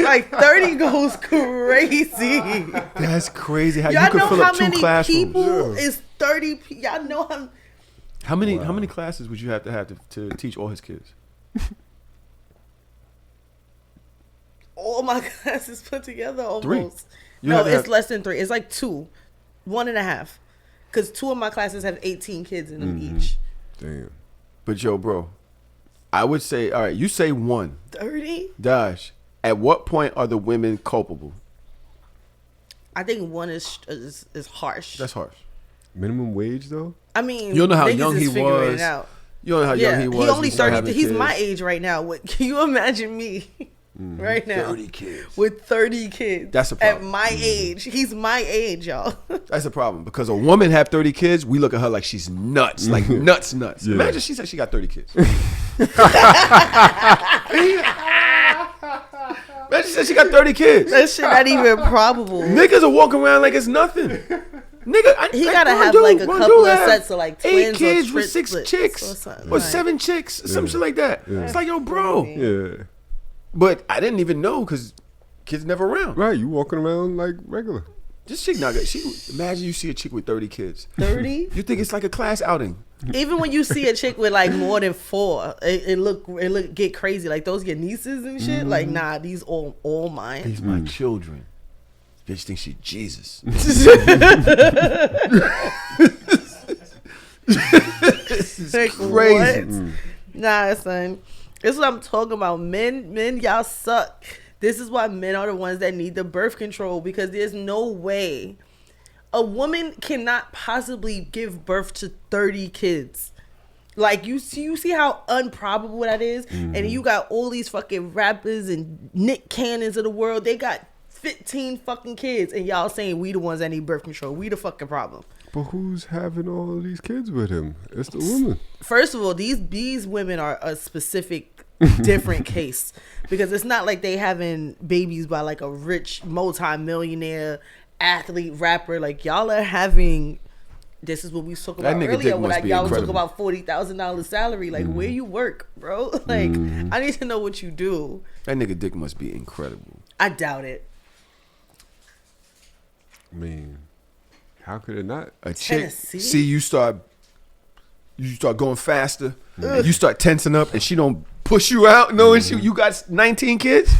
Like 30 goes crazy. That's crazy. How y'all you could fill up 2 many classrooms. People is 30. Y'all know how many classes would you have to teach all his kids? All my classes put together almost. 3. No, it's less than 3. It's like 2, 1.5. Because 2 of my classes have 18 kids in them each. Damn. But yo, bro, I would say, all right, you say 1. 30? Dash. At what point are the women culpable? I think 1 is harsh. That's harsh. Minimum wage though? I mean, you don't know how young he was. You don't know how young he was. He only 30. He's my age right now. What can you imagine me right now? 30 kids. With 30 kids. That's a problem. At my age. He's my age, y'all. That's a problem because a woman have 30 kids, we look at her like she's nuts. Like nuts. Yeah. Imagine she said she got 30 kids. Imagine she said she got 30 kids. That shit not even probable. Niggas are walking around like it's nothing. Nigga, he gotta have like a couple of sets of like twins 8 kids or with 6 chicks or 7 chicks, some shit like that. Yeah. It's like, yo, bro. Yeah. But I didn't even know because kids never around. Right, you walking around like regular. This chick not good. Imagine you see a chick with 30 kids. 30? You think it's like a class outing. Even when you see a chick with like more than 4, it look get crazy. Like those your nieces and shit. Like nah, these all mine. These my children. Bitch thinks she Jesus. This is crazy. What? Nah, son. This is what I'm talking about. Men, y'all suck. This is why men are the ones that need the birth control, because there's no way a woman cannot possibly give birth to 30 kids. Like you see how improbable that is? And you got all these fucking rappers and Nick Cannons of the world. They got 15 fucking kids, and y'all saying we the ones that need birth control. We the fucking problem. But who's having all of these kids with him? It's the woman. First of all, these women are a specific different case, because it's not like they having babies by like a rich multi-millionaire athlete rapper. Like y'all are having. This is what we talked about earlier when like y'all was talking about $40,000 salary. Like where you work, bro? Like I need to know what you do. That nigga dick must be incredible. I doubt it. I mean, how could it not? A chick see you start going faster, and you start tensing up, and she don't push you out, knowing you got 19 kids.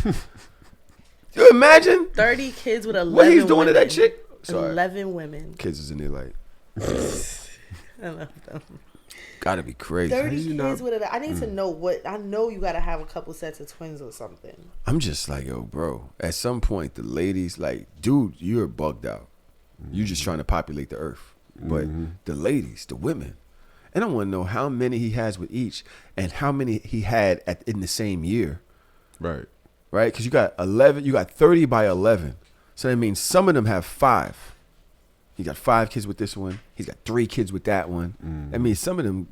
You imagine 30 kids with 11. What he's doing women. To that chick? Sorry. 11 women. Kids is in there like. I love them. Gotta be crazy. 30 kids with I need to know what. I know you gotta have a couple sets of twins or something. I'm just like, yo, bro. At some point, the ladies like, dude, you're bugged out. You just trying to populate the earth. But the ladies, the women, and I want to know how many he has with each, and how many he had in the same year. Right. Because you got 11. You got 30 by 11. So that means some of them have 5. He got 5 kids with this one. He's got 3 kids with that one. That means some of them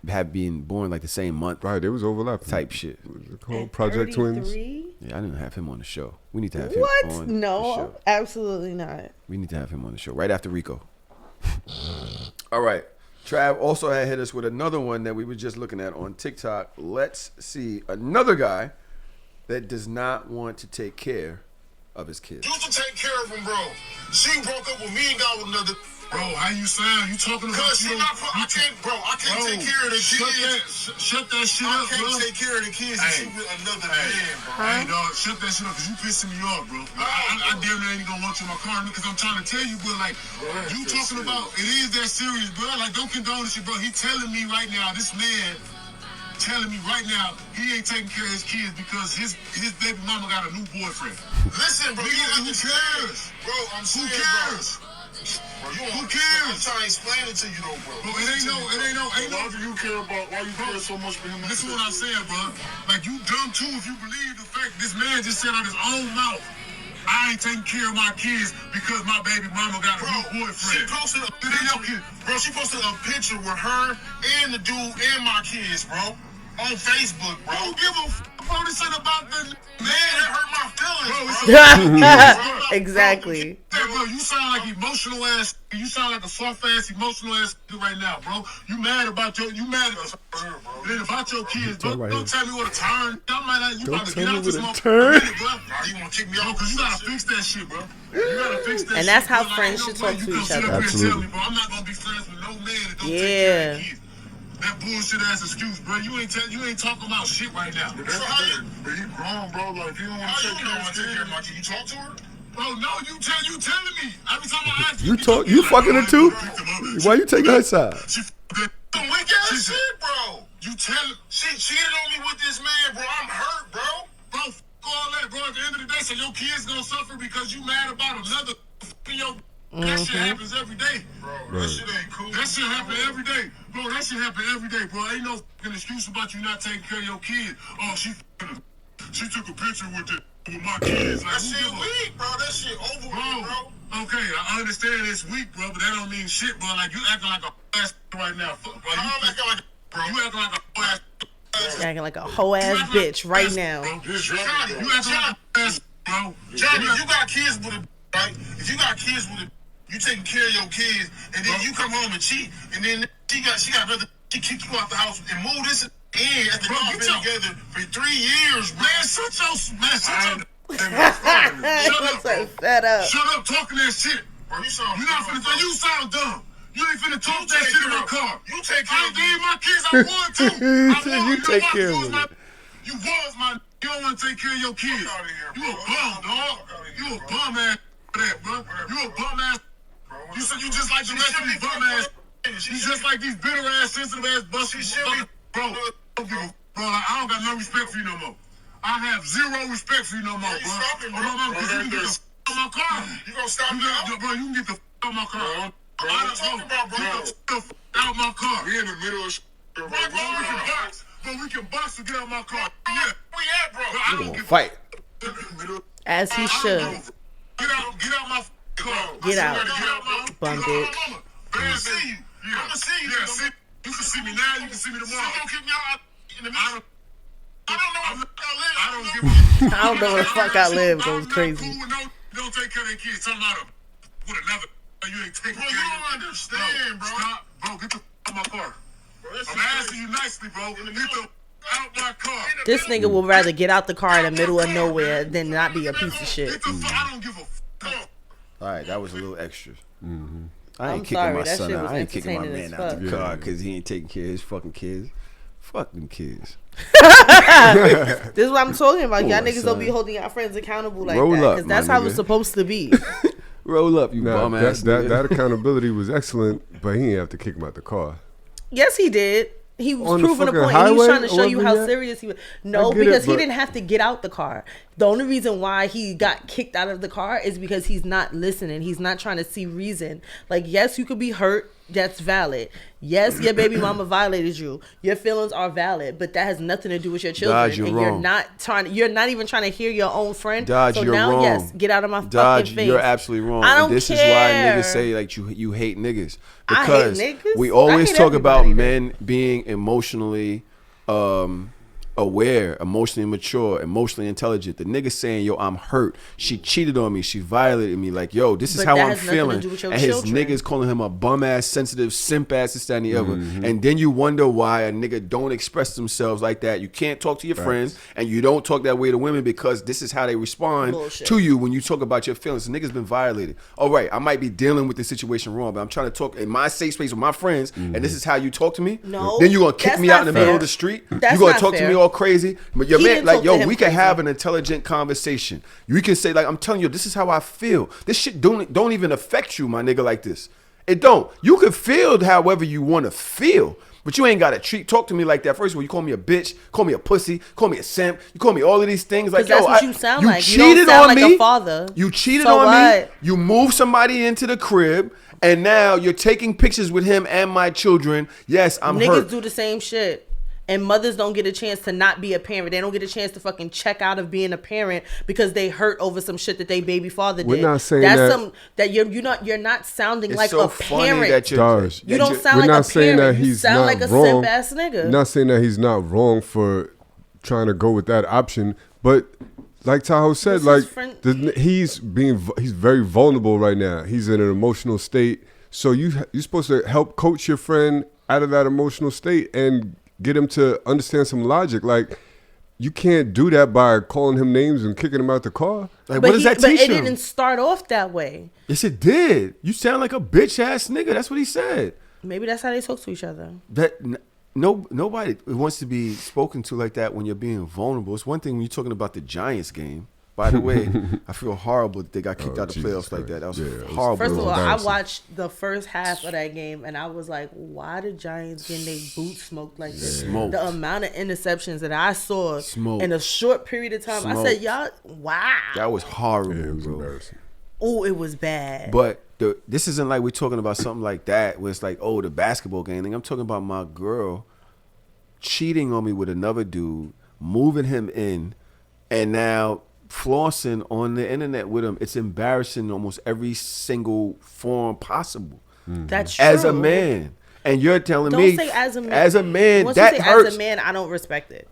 have been born like the same month. Right, there was overlapping. Type shit. Called Project 33? Twins. Yeah, I didn't have him on the show. We need to have him on the show. Absolutely not. We need to have him on the show right after Rico. All right. Trav also had hit us with another one that we were just looking at on TikTok. Let's see. Another guy that does not want to take care of his kids. Used to take care of him, bro. She broke up with me and got with another. Bro, how you sound? You talking about you? I can't take care of the kids. Shut that shit up, bro. I can't take care of the kids and she with another man, bro. Hey, dog, shut that shit up, because you pissing me off, bro. I damn near ain't gonna want you in my car, because I'm trying to tell you, but like, you talking about, it is that serious, bro. Like, don't condone this shit, bro. He telling me right now, this man telling me right now he ain't taking care of his kids because his baby mama got a new boyfriend. Listen, bro, who cares? Bro, I'm saying, who cares? Bro, who cares? I'm trying to explain it to you though, bro. But it ain't no. Why do you care about? Why you care so much for him? This is what I'm saying, bro. Like, you dumb too if you believe the fact this man just said out his own mouth, I ain't taking care of my kids because my baby mama got a new boyfriend. She posted a picture with her and the dude and my kids, bro. On Facebook, bro. Don't give a fuck shit about the man that hurt my feelings, bro. Exactly. Bro, you sound like emotional ass. You sound like a soft ass, emotional ass right now, bro. You mad about your kids, bro. Don't tell me what a turn. You about to get out this motherfucker, bro. You want to kick me off? Because you gotta fix that shit, bro. You gotta fix that. And that's how friends should talk to each other. Absolutely. I'm not gonna be friends with no man that don't take care of their kids. That bullshit ass excuse, bro. You ain't talking about shit right now. But you grown, bro. Like, you don't want to take care of my kid. You talk to her? Bro, no, you telling me. Every time I ask you fucking her too? Why you taking her side? She weak ass shit, bro. You tell her she cheated on me with this man, bro. I'm hurt, bro. Bro, all that, bro. At the end of the day, so your kids gonna suffer because you mad about another your. That shit happens every day, bro. That shit ain't cool. That shit happen every day, bro. That shit happen every day, bro. Ain't no excuse about you not taking care of your kid. Oh, she took a picture with my kids. Like, that shit weak, bro. That shit over, bro. Okay, I understand it's weak, bro, but that don't mean shit, bro. Like, you acting like a ass right now. Bro, you acting like bro. You acting like a ass. You acting like a hoe ass bitch right now. You acting like a ass, bro. Johnny, if you got kids with a right? If you got kids with a you taking care of your kids, and then you come home and cheat, and then she got another. She kick you out the house and move this in after y'all been together for 3 years, bro. Man, shut your. Shut up talking that shit. Bro, you not finna. You sound dumb. You ain't finna talk that shit in my car. You take care of my kids. I would too. You take care of it. You was my. You don't want to take care of your kids. You a bum, dog. You a bum ass for that, bro. You a bum ass. You said you just like the rest of these bum ass. You just like these bitter ass, sensitive ass, busty shit. Bro, I don't got no respect for you no more. I have zero respect for you no more, bro. You can get the f*** out my car. You gonna stop me? Bro, you can get the f*** out my car. I don't talk about, bro. Get the f*** out my car. We in the middle of bro, we can box. Bro, we can box to get out my car. Yeah. We at, bro. I don't give fight. As he should. Get out my car. Get out. Bum bitch. Man, see you. Yeah. I'm gonna see you. Yeah, see, you can see me now. You can see me tomorrow. You gonna kick me out in the middle. I don't know where the fuck I live. Goes crazy. Don't take care of their kids. Talking about with another. You ain't taking care of. You don't understand, bro. Stop, bro. Get the out my car. I'm asking you nicely, bro. Get the out my car. This nigga would rather get out the car in the middle of nowhere than not be a piece of shit. I don't give a fuck. All right, that was a little extra. Mm-hmm. I ain't kicking my son out. I ain't kicking my man out the car because he ain't taking care of his fucking kids. Fuck them kids. This is what I'm talking about. Y'all niggas don't be holding y'all friends accountable like that. Because that's how it's supposed to be. Roll up, you bum ass. That accountability was excellent, but he didn't have to kick him out the car. Yes, he did. He was proving a point. He was trying to show you how serious he was. No, because he didn't have to get out the car. The only reason why he got kicked out of the car is because he's not listening. He's not trying to see reason. Like, yes, you could be hurt. That's valid. Yes, your baby mama violated you. Your feelings are valid, but that has nothing to do with your children. Dodge, you're wrong. You're not even trying to hear your own friend. Dodge, so you're now, wrong. Yes, get out of my fucking face. You're absolutely wrong. I don't and this care. is why niggas say like you hate niggas. Because I hate niggas. we always talk about men being emotionally aware, emotionally mature, emotionally intelligent. The nigga saying, yo, I'm hurt. She cheated on me. She violated me. Like, yo, this is how I'm feeling. And his niggas calling him a bum ass, sensitive, simp ass, this, that, and the other. And then you wonder why a nigga don't express themselves like that. You can't talk to your friends, and you don't talk that way to women because this is how they respond to you when you talk about your feelings. The nigga's been violated. All right, I might be dealing with the situation wrong, but I'm trying to talk in my safe space with my friends, and this is how you talk to me? No. Then you gonna kick me out in the middle of the street? You gonna talk to me all crazy? But your man, like, yo, we can have an intelligent conversation. You can say, like, I'm telling you, this is how I feel. This shit don't even affect you, my nigga, like this. It don't. You can feel however you want to feel, but you ain't got to talk to me like that. First of all, you call me a bitch, call me a pussy, call me a simp, you call me all of these things. Like, that's yo, what you sound like. Cheated you don't sound on like me. A father. You cheated on me. You moved somebody into the crib, and now you're taking pictures with him and my children. Yes, I'm hurt. Niggas do the same shit. And mothers don't get a chance to not be a parent. They don't get a chance to fucking check out of being a parent because they hurt over some shit that they baby father did. We're not saying you're not sounding like so a parent. You don't sound like a parent. You sound like a simp ass nigga. We're not saying that he's not wrong for trying to go with that option, but like Tahoe said, like he's very vulnerable right now. He's in an emotional state. So you're supposed to help coach your friend out of that emotional state and get him to understand some logic. Like, you can't do that by calling him names and kicking him out the car. Like, what does that teach him? But it didn't start off that way. Yes, it did. You sound like a bitch ass nigga. That's what he said. Maybe that's how they talk to each other. Nobody wants to be spoken to like that when you're being vulnerable. It's one thing when you're talking about the Giants game. By the way, I feel horrible that they got kicked out of the playoffs like that. That was horrible. First of all, I watched the first half of that game, and I was like, why the Giants getting their boots smoked like this? The amount of interceptions that I saw in a short period of time, I said, y'all, wow. That was horrible, it was bro. Embarrassing. Oh, it was bad. But this isn't like we're talking about something like that where it's like, oh, the basketball game. I'm talking about my girl cheating on me with another dude, moving him in, and now flossing on the internet with him. It's embarrassing in almost every single form possible. That's true. As a man. And you're telling Don't me say as a man. As a man, Once that you say hurts. as a man, I don't respect it.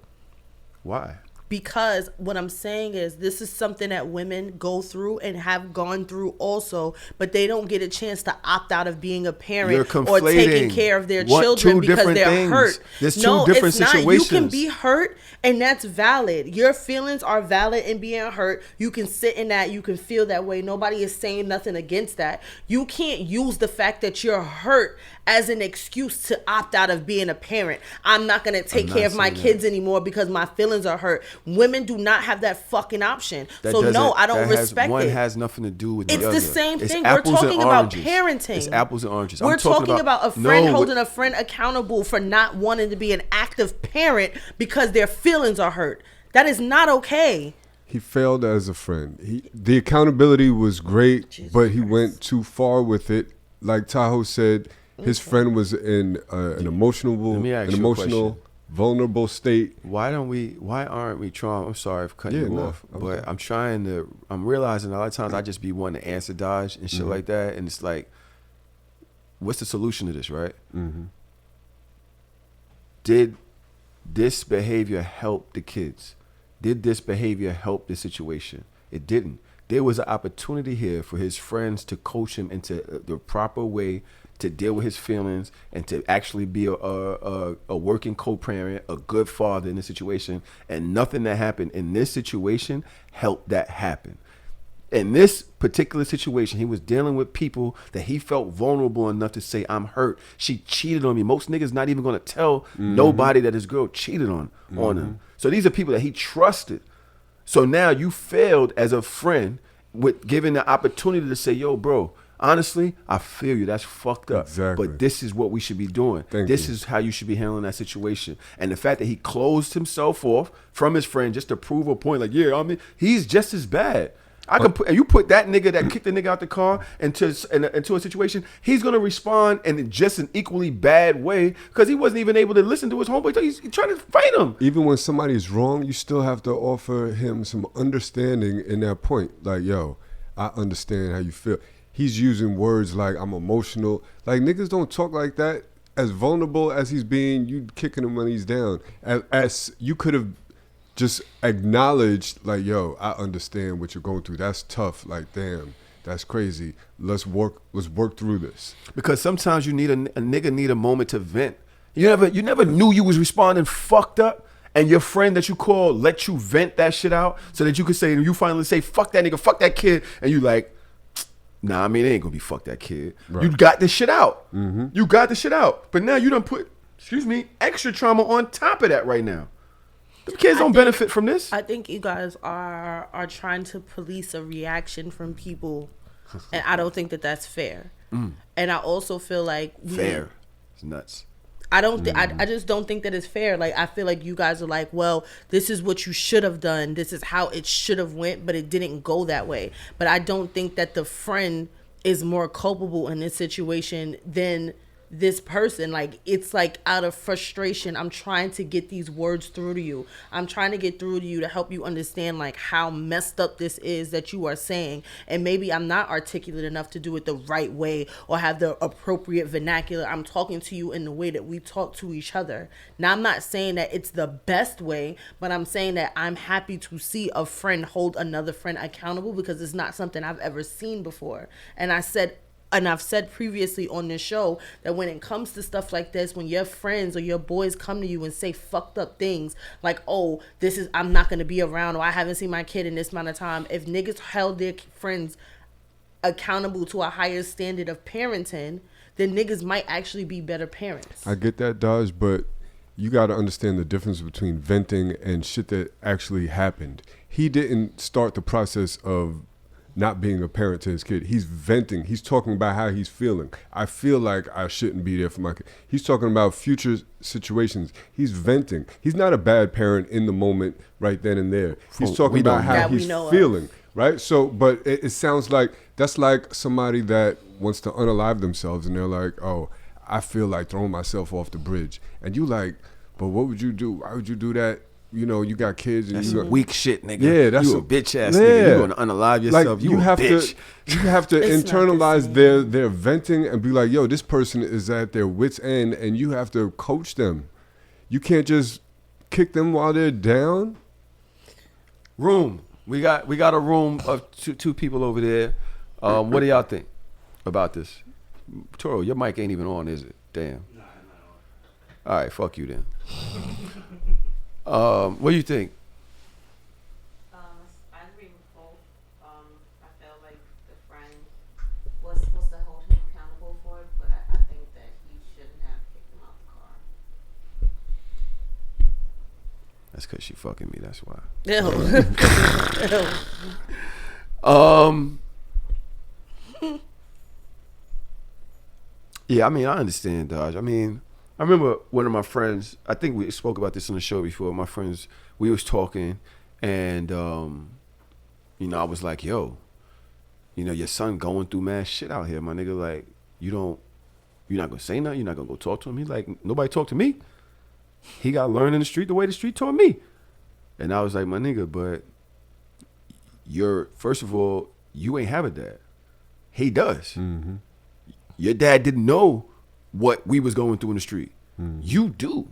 Why? Because what I'm saying is this is something that women go through and have gone through also, but they don't get a chance to opt out of being a parent or taking care of their children because they're hurt. There's two different situations. You can be hurt, and that's valid. Your feelings are valid in being hurt. You can sit in that. You can feel that way. Nobody is saying nothing against that. You can't use the fact that you're hurt as an excuse to opt out of being a parent. I'm not going to take care of my kids anymore because my feelings are hurt. Women do not have that fucking option. So no, I don't respect it. One has nothing to do with the other. It's the same thing. We're talking about parenting. It's apples and oranges. We're talking about a friend holding a friend accountable for not wanting to be an active parent because their feelings are hurt. That is not okay. He failed as a friend. The accountability was great, but he went too far with it. Like Tahoe said, his friend was in an emotional, vulnerable state. Why aren't we trying? I'm sorry for cutting you off, but I'm realizing a lot of times I just be wanting to answer dodge and shit like that, and it's like, what's the solution to this, right? Did this behavior help the kids? Did this behavior help the situation? It didn't. There was an opportunity here for his friends to coach him into the proper way to deal with his feelings and to actually be a working co-parent, a good father in this situation. And nothing that happened in this situation helped that happen. In this particular situation, he was dealing with people that he felt vulnerable enough to say, I'm hurt. She cheated on me. Most niggas not even going to tell nobody that his girl cheated on him. So these are people that he trusted. So now you failed as a friend with giving the opportunity to say, yo, bro, honestly, I feel you. That's fucked up. Exactly. But this is what we should be doing. This is how you should be handling that situation. And the fact that he closed himself off from his friend just to prove a point, like, yeah, I mean, he's just as bad. You put that nigga that kicked the nigga out the car into a situation, he's gonna respond in just an equally bad way because he wasn't even able to listen to his homeboy. He's trying to fight him. Even when somebody is wrong, you still have to offer him some understanding in that point. Like, yo, I understand how you feel. He's using words like I'm emotional. Like, niggas don't talk like that. As vulnerable as he's being, you kicking him when he's down. As you could have just acknowledged, like, yo, I understand what you're going through. That's tough. Like, damn, that's crazy. Let's work through this. Because sometimes you need a nigga need a moment to vent. You never knew you was responding fucked up, and your friend that you call let you vent that shit out so that you could say, you finally say, fuck that nigga, fuck that kid, and you like, nah, I mean, it ain't gonna be fuck that kid. Right. You got this shit out. You got this shit out. But now you done put, extra trauma on top of that right now. The kids don't benefit from this. I think you guys are trying to police a reaction from people, and I don't think that that's fair. And I also feel like fair. It's nuts. I don't. I just don't think that it's fair. Like, I feel like you guys are like, well, this is what you should have done. This is how it should have went, but it didn't go that way. But I don't think that the friend is more culpable in this situation than this person. Like, it's like out of frustration, I'm trying to get these words through to you. I'm trying to get through to you to help you understand like how messed up this is that you are saying, and maybe I'm not articulate enough to do it the right way or have the appropriate vernacular. I'm talking to you in the way that we talk to each other. Now, I'm not saying that it's the best way, but I'm saying that I'm happy to see a friend hold another friend accountable because it's not something I've ever seen before. And I've said previously on this show that when it comes to stuff like this, when your friends or your boys come to you and say fucked up things like, oh, I'm not going to be around, or I haven't seen my kid in this amount of time. If niggas held their friends accountable to a higher standard of parenting, then niggas might actually be better parents. I get that, Dodge, but you got to understand the difference between venting and shit that actually happened. He didn't start the process of not being a parent to his kid. He's venting. He's talking about how he's feeling. I feel like I shouldn't be there for my kid. He's talking about future situations. He's venting. He's not a bad parent in the moment right then and there. He's talking about how he's feeling, right? So, but it sounds like that's like somebody that wants to unalive themselves and they're like, oh, I feel like throwing myself off the bridge. And you like, but what would you do? Why would you do that? You know, you got kids. And that's you some weak shit, nigga. Yeah, that's you a bitch ass nigga. You gonna unalive yourself. Like, you have bitch. You have to internalize their venting and be like, yo, this person is at their wit's end, and you have to coach them. You can't just kick them while they're down. Room. We got a room of two people over there. What do y'all think about this? Toro, your mic ain't even on, is it? Damn. All right, fuck you then. What do you think? I agree with both. I felt like the friend was supposed to hold him accountable for it, but I think that he shouldn't have kicked him out the car. That's because she fucking me. That's why. Yeah, I mean, I understand, Dodge. I mean, I remember one of my friends, I think we spoke about this on the show before. My friends, we was talking, and, you know, I was like, yo, you know, your son going through mad shit out here, my nigga. Like, you're not going to say nothing? You're not going to go talk to him? He's like, nobody talk to me. He got learned in the street the way the street taught me. And I was like, my nigga, but first of all, you ain't have a dad. He does. Mm-hmm. Your dad didn't know what we was going through in the street. You do.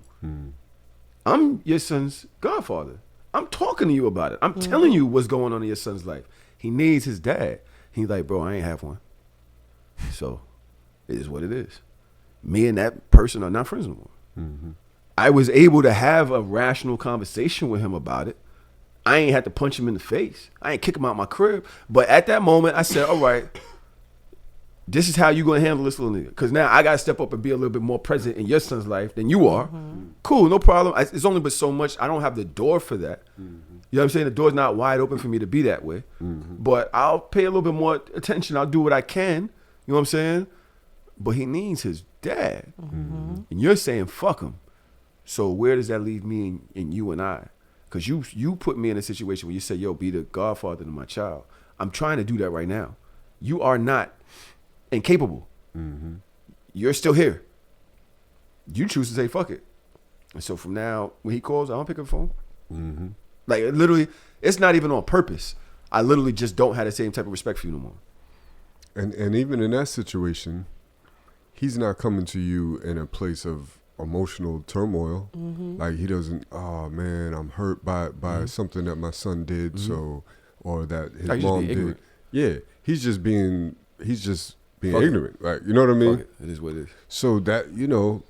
I'm your son's godfather. I'm talking to you about it. I'm telling you what's going on in your son's life. He needs his dad. He's like, bro, I ain't have one. So it is what it is. Me and that person are not friends no more. I was able to have a rational conversation with him about it. I ain't had to punch him in the face. I ain't kick him out my crib. But at that moment, I said, all right, this is how you gonna handle this little nigga. Because now I gotta step up and be a little bit more present in your son's life than you are. Cool, no problem. It's only but so much. I don't have the door for that. You know what I'm saying? The door's not wide open for me to be that way. But I'll pay a little bit more attention. I'll do what I can. You know what I'm saying? But he needs his dad. And you're saying fuck him. So where does that leave me and you and I? Because you put me in a situation where you say, yo, be the godfather to my child. I'm trying to do that right now. You are not incapable. You're still here. You choose to say fuck it. And so from now, when he calls, I don't pick up the phone. Like literally, it's not even on purpose. I literally just don't have the same type of respect for you no more. And even in that situation, he's not coming to you in a place of emotional turmoil. Like he doesn't, oh man, I'm hurt by something that my son did, so, or that his mom did. Yeah, he's just being ignorant. Like, you know what I mean? It is what it is. So that, you know,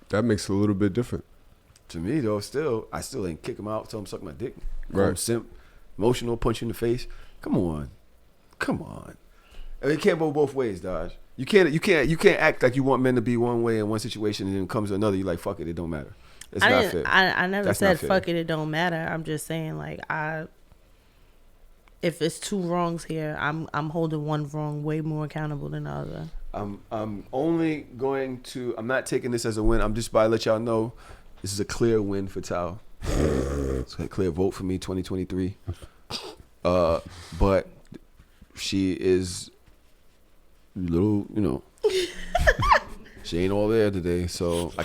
that makes it a little bit different. To me though, I still ain't kick him out, tell him suck my dick. Right. Simp, emotional, punch you in the face. Come on. I mean, it can't go both ways, Dodge. You can't act like you want men to be one way in one situation and then comes another, you like, fuck it don't matter. It's not fair. I never said fuck it don't matter. I'm just saying, like, if it's two wrongs here, I'm holding one wrong way more accountable than the other. I'm not taking this as a win. I'm just about to let y'all know this is a clear win for Tahoe. It's a clear vote for me, 2023. But she is little, you know, she ain't all there today, so I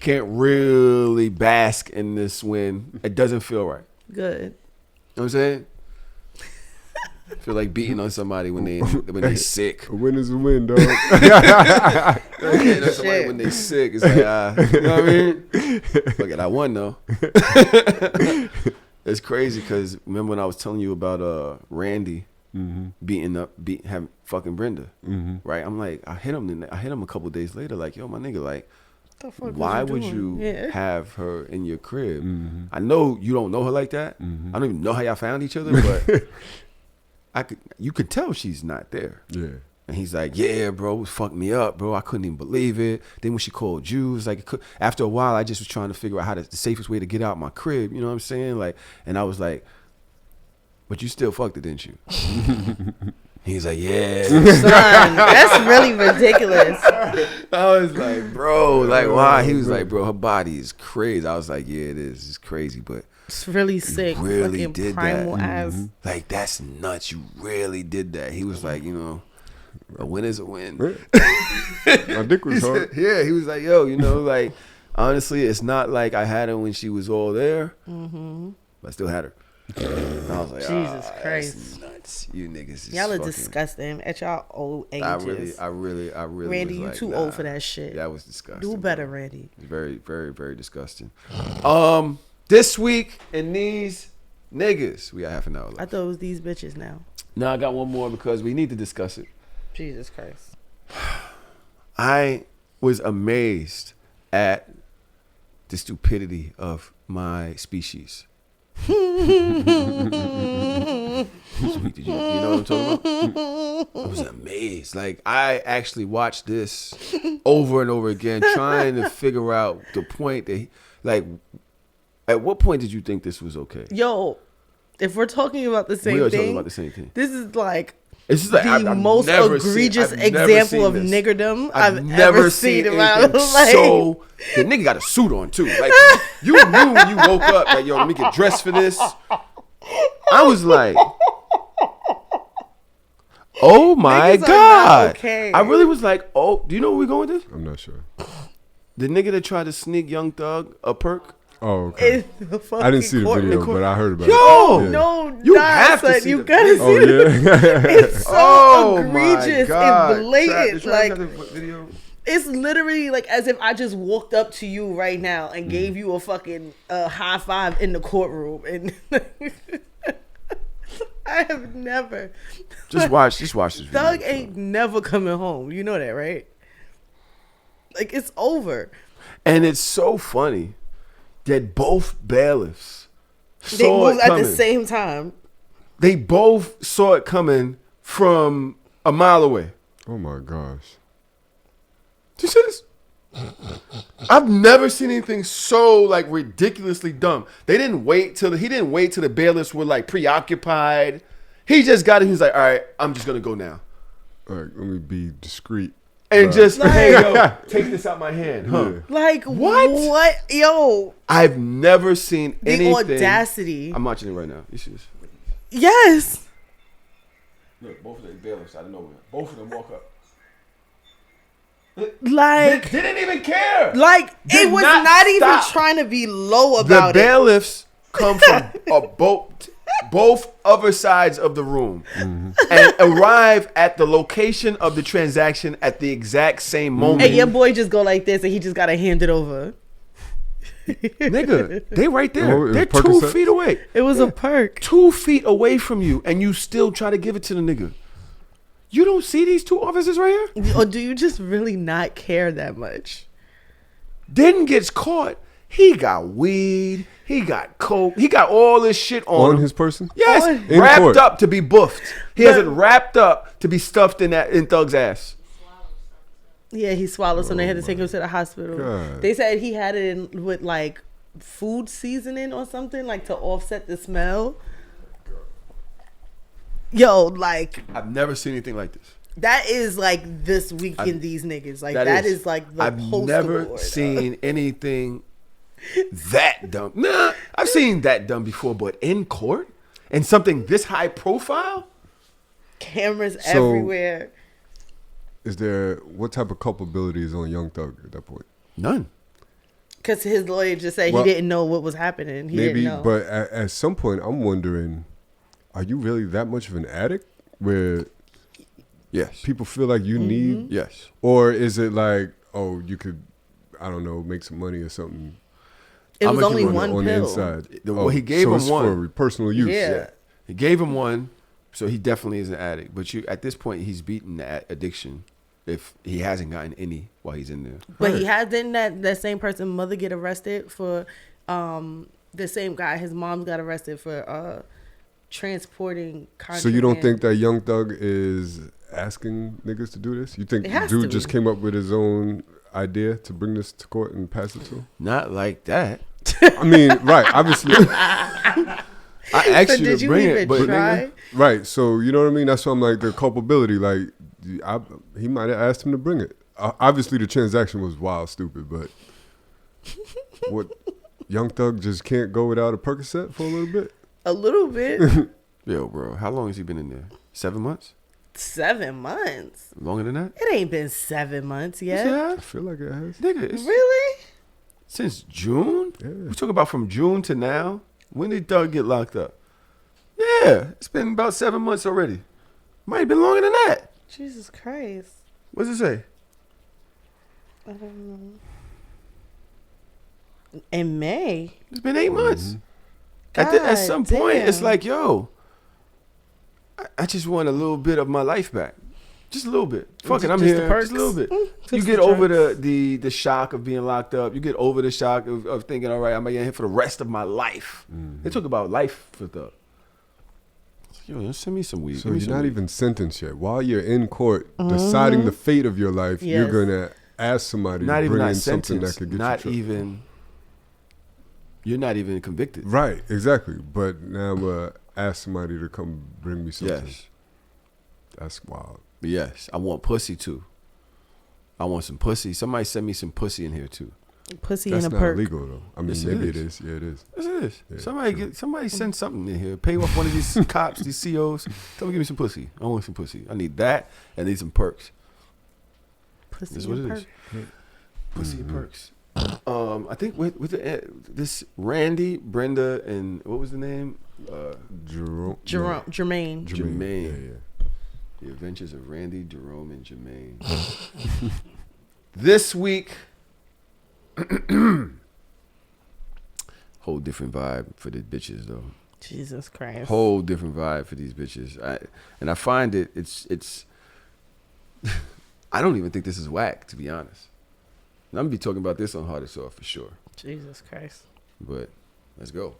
can't really bask in this win. It doesn't feel right. Good. You know what I'm saying? I feel like beating on somebody when they sick. A win is a win, dog. Somebody when they sick, it's like, you know what I mean? Look at I won though. It's crazy because remember when I was telling you about Randy having fucking Brenda, right? I'm like, I hit him a couple of days later, like, yo, my nigga, like, why would you have her in your crib? I know you don't know her like that. I don't even know how y'all found each other, but you could tell she's not there. Yeah. And he's like, yeah, bro, it fucked me up, bro. I couldn't even believe it. Then when she called you, it's like, after a while, I just was trying to figure out how the safest way to get out my crib. You know what I'm saying? Like, and I was like, but you still fucked it, didn't you? He's like, yeah. Son, that's really ridiculous. I was like, bro, like, why? He was like, bro, her body is crazy. I was like, yeah, it is. It's crazy, but it's really sick. You really fucking did primal that. ass. Like, that's nuts. You really did that. He was like, you know, a win is a win. My dick was hard. Yeah, he was like, yo, you know, like, honestly, it's not like I had her when she was all there, but I still had her. And I was like, Jesus Christ, that's nuts. You niggas is y'all are fucking disgusting at y'all old ages. I really Randy, was you like, too old for that shit. That was disgusting. Do better, Randy. It's very, very, very disgusting. This week in these niggas, we got half an hour left. I thought it was these bitches now. No, I got one more because we need to discuss it. Jesus Christ. I was amazed at the stupidity of my species. Sweet, did you know what I'm talking about? I was amazed. Like, I actually watched this over and over again, trying to figure out the point that, like, at what point did you think this was okay? Yo, if we're talking about the same we are thing, talking about the same thing. This is like it's just like, the most egregious example of niggerdom I've ever seen in my life. So the nigga got a suit on too. Like, you knew when you woke up that, yo, let me get dressed for this. I was like, oh my God. Okay. I really was like, oh, do you know where we're going with this? I'm not sure. The nigga that tried to sneak Young Thug a perk. Oh, okay. I didn't see the video, but I heard about it. Yo, no, you have to see. You gotta see it. It's so egregious and blatant. Like, it's literally like as if I just walked up to you right now and gave you a fucking high five in the courtroom, and I have never. Just watch this video. Thug ain't never coming home. You know that, right? Like, it's over. And it's so funny that both bailiffs They saw moved it coming. at the same time. They both saw it coming from a mile away. Oh my gosh. Did you see this? I've never seen anything so like ridiculously dumb. He didn't wait till the bailiffs were like preoccupied. He just got it. He was like, all right, I'm just gonna go now. All right, let me be discreet. And just, like, hey, yo, take this out my hand, huh? Yeah. Like, what? Yo. I've never seen anything. The audacity. I'm watching it right now. You see this? Yes. Look, both of the bailiffs out of nowhere. Both of them walk up. Like, they didn't even care. Like, it was not even stop. trying to be low about it. The bailiffs come from both other sides of the room and arrive at the location of the transaction at the exact same moment. And your boy just go like this and he just gotta hand it over. Nigga, they right there. Oh, They're 2 feet away. It was a perk. 2 feet away from you, and you still try to give it to the nigga. You don't see these two officers right here? Or do you just really not care that much? Then gets caught. He got weed. He got coke. He got all this shit on him. His person? Yes, In wrapped court. up to be buffed. He has it wrapped up to be stuffed in Thug's ass. Yeah, he swallowed some. They had to take him to the hospital. God. They said he had it in with like food seasoning or something, like to offset the smell. Yo, like, I've never seen anything like this. that is like this week in these niggas. Like, that is like the I've poster never board. seen anything that dumb. Nah, I've seen that dumb before, but in court and something this high profile, cameras So- everywhere. Is there, what type of culpability is on Young Thug at that point? None. Because his lawyer just said Well, he didn't know what was happening. He Maybe, didn't know. but at some point, I'm wondering, are you really that much of an addict where yes, people feel like you need? Yes. Or is it like, oh, you could, I don't know, make some money or something? It was How much only you on one on the pill. inside. Well, he gave so him it's one for personal use. Yeah. He gave him one, so he definitely is an addict. But you, at this point, he's beaten the addiction if he hasn't gotten any while he's in there. But he has, didn't that same person mother get arrested for the same guy? His mom got arrested for transporting contraband. So you don't think that Young Thug is asking niggas to do this? You think It the has dude to just be. came up with his own idea to bring this to court and pass it to him? Not like that. I mean, right, obviously. I asked you did to you bring even it, but try? Right, so you know what I mean? That's why I'm like, the culpability, like, he might have asked him to bring it. Obviously, the transaction was wild stupid, but what, Young Thug just can't go without a Percocet for a little bit? A little bit. yo, bro, how long has he been in there? 7 months? 7 months. Longer than that? It ain't been 7 months yet. Yeah. I feel like it has. Nigga, it's Really? since June? Yeah. We talk about from June to now? When did Thug get locked up? Yeah, it's been about 7 months already. Might have been longer than that. Jesus Christ. What does it say? In May. It's been 8 months. God At some point, it's damn. like, yo, I just want a little bit of my life back. Just a little bit. Fuck it, I'm Just the here. perks. Just a little bit. Just You the get over drugs. the shock of being locked up. You get over the shock of thinking, all right, I'm going to get here for the rest of my life. They talk about life for Thug. Yo, send me some weed. So Give me you're some not weed. even sentenced yet. While you're in court deciding the fate of your life, you're Yes. going to ask somebody Not to even bring not in something that sentenced. could get Not you even. You're not even convicted. Right, exactly. But now I'm going to ask somebody to come bring me something. Yes. That's wild. Yes. I want pussy too. I want some pussy. Somebody send me some pussy in here too. Pussy That's and a not perk. illegal, though. I mean, Yes, it maybe is. it is. Yeah, it is. Yes, it is. Yeah, somebody send something in here. Pay off one of these cops, these COs. Tell me, give me some pussy. I want some pussy. I need that. And I need some perks. Pussy That's what and it perk. is. Pussy and perks. I think with this Randy, Brenda, and what was the name? Jerome. Jermaine. Jermaine. Yeah, yeah. The Adventures of Randy, Jerome, and Jermaine. This week, whole different vibe for the bitches though. Jesus Christ. Whole different vibe for these bitches. I find it's. I don't even think this is whack, to be honest. And I'm gonna be talking about this on Hard as Soft for sure. Jesus Christ. But let's go.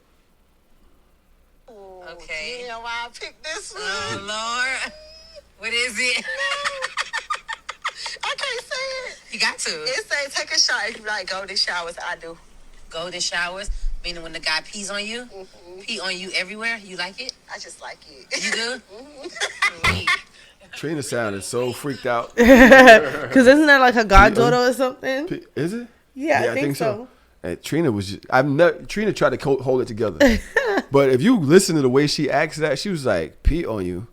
Okay. You know why I picked this one? Oh, Lord. What is it? I can't say it. You got to. It say take a shower. If you like golden showers, I do. Golden showers, meaning when the guy pees on you, pee on you everywhere. You like it? I just like it. You do? Trina sounded so freaked out. Because isn't that like a goddaughter or something? Is it? Yeah, I think so. And Trina was just, Trina tried to hold it together. But if you listen to the way she asked that, she was like, pee on you.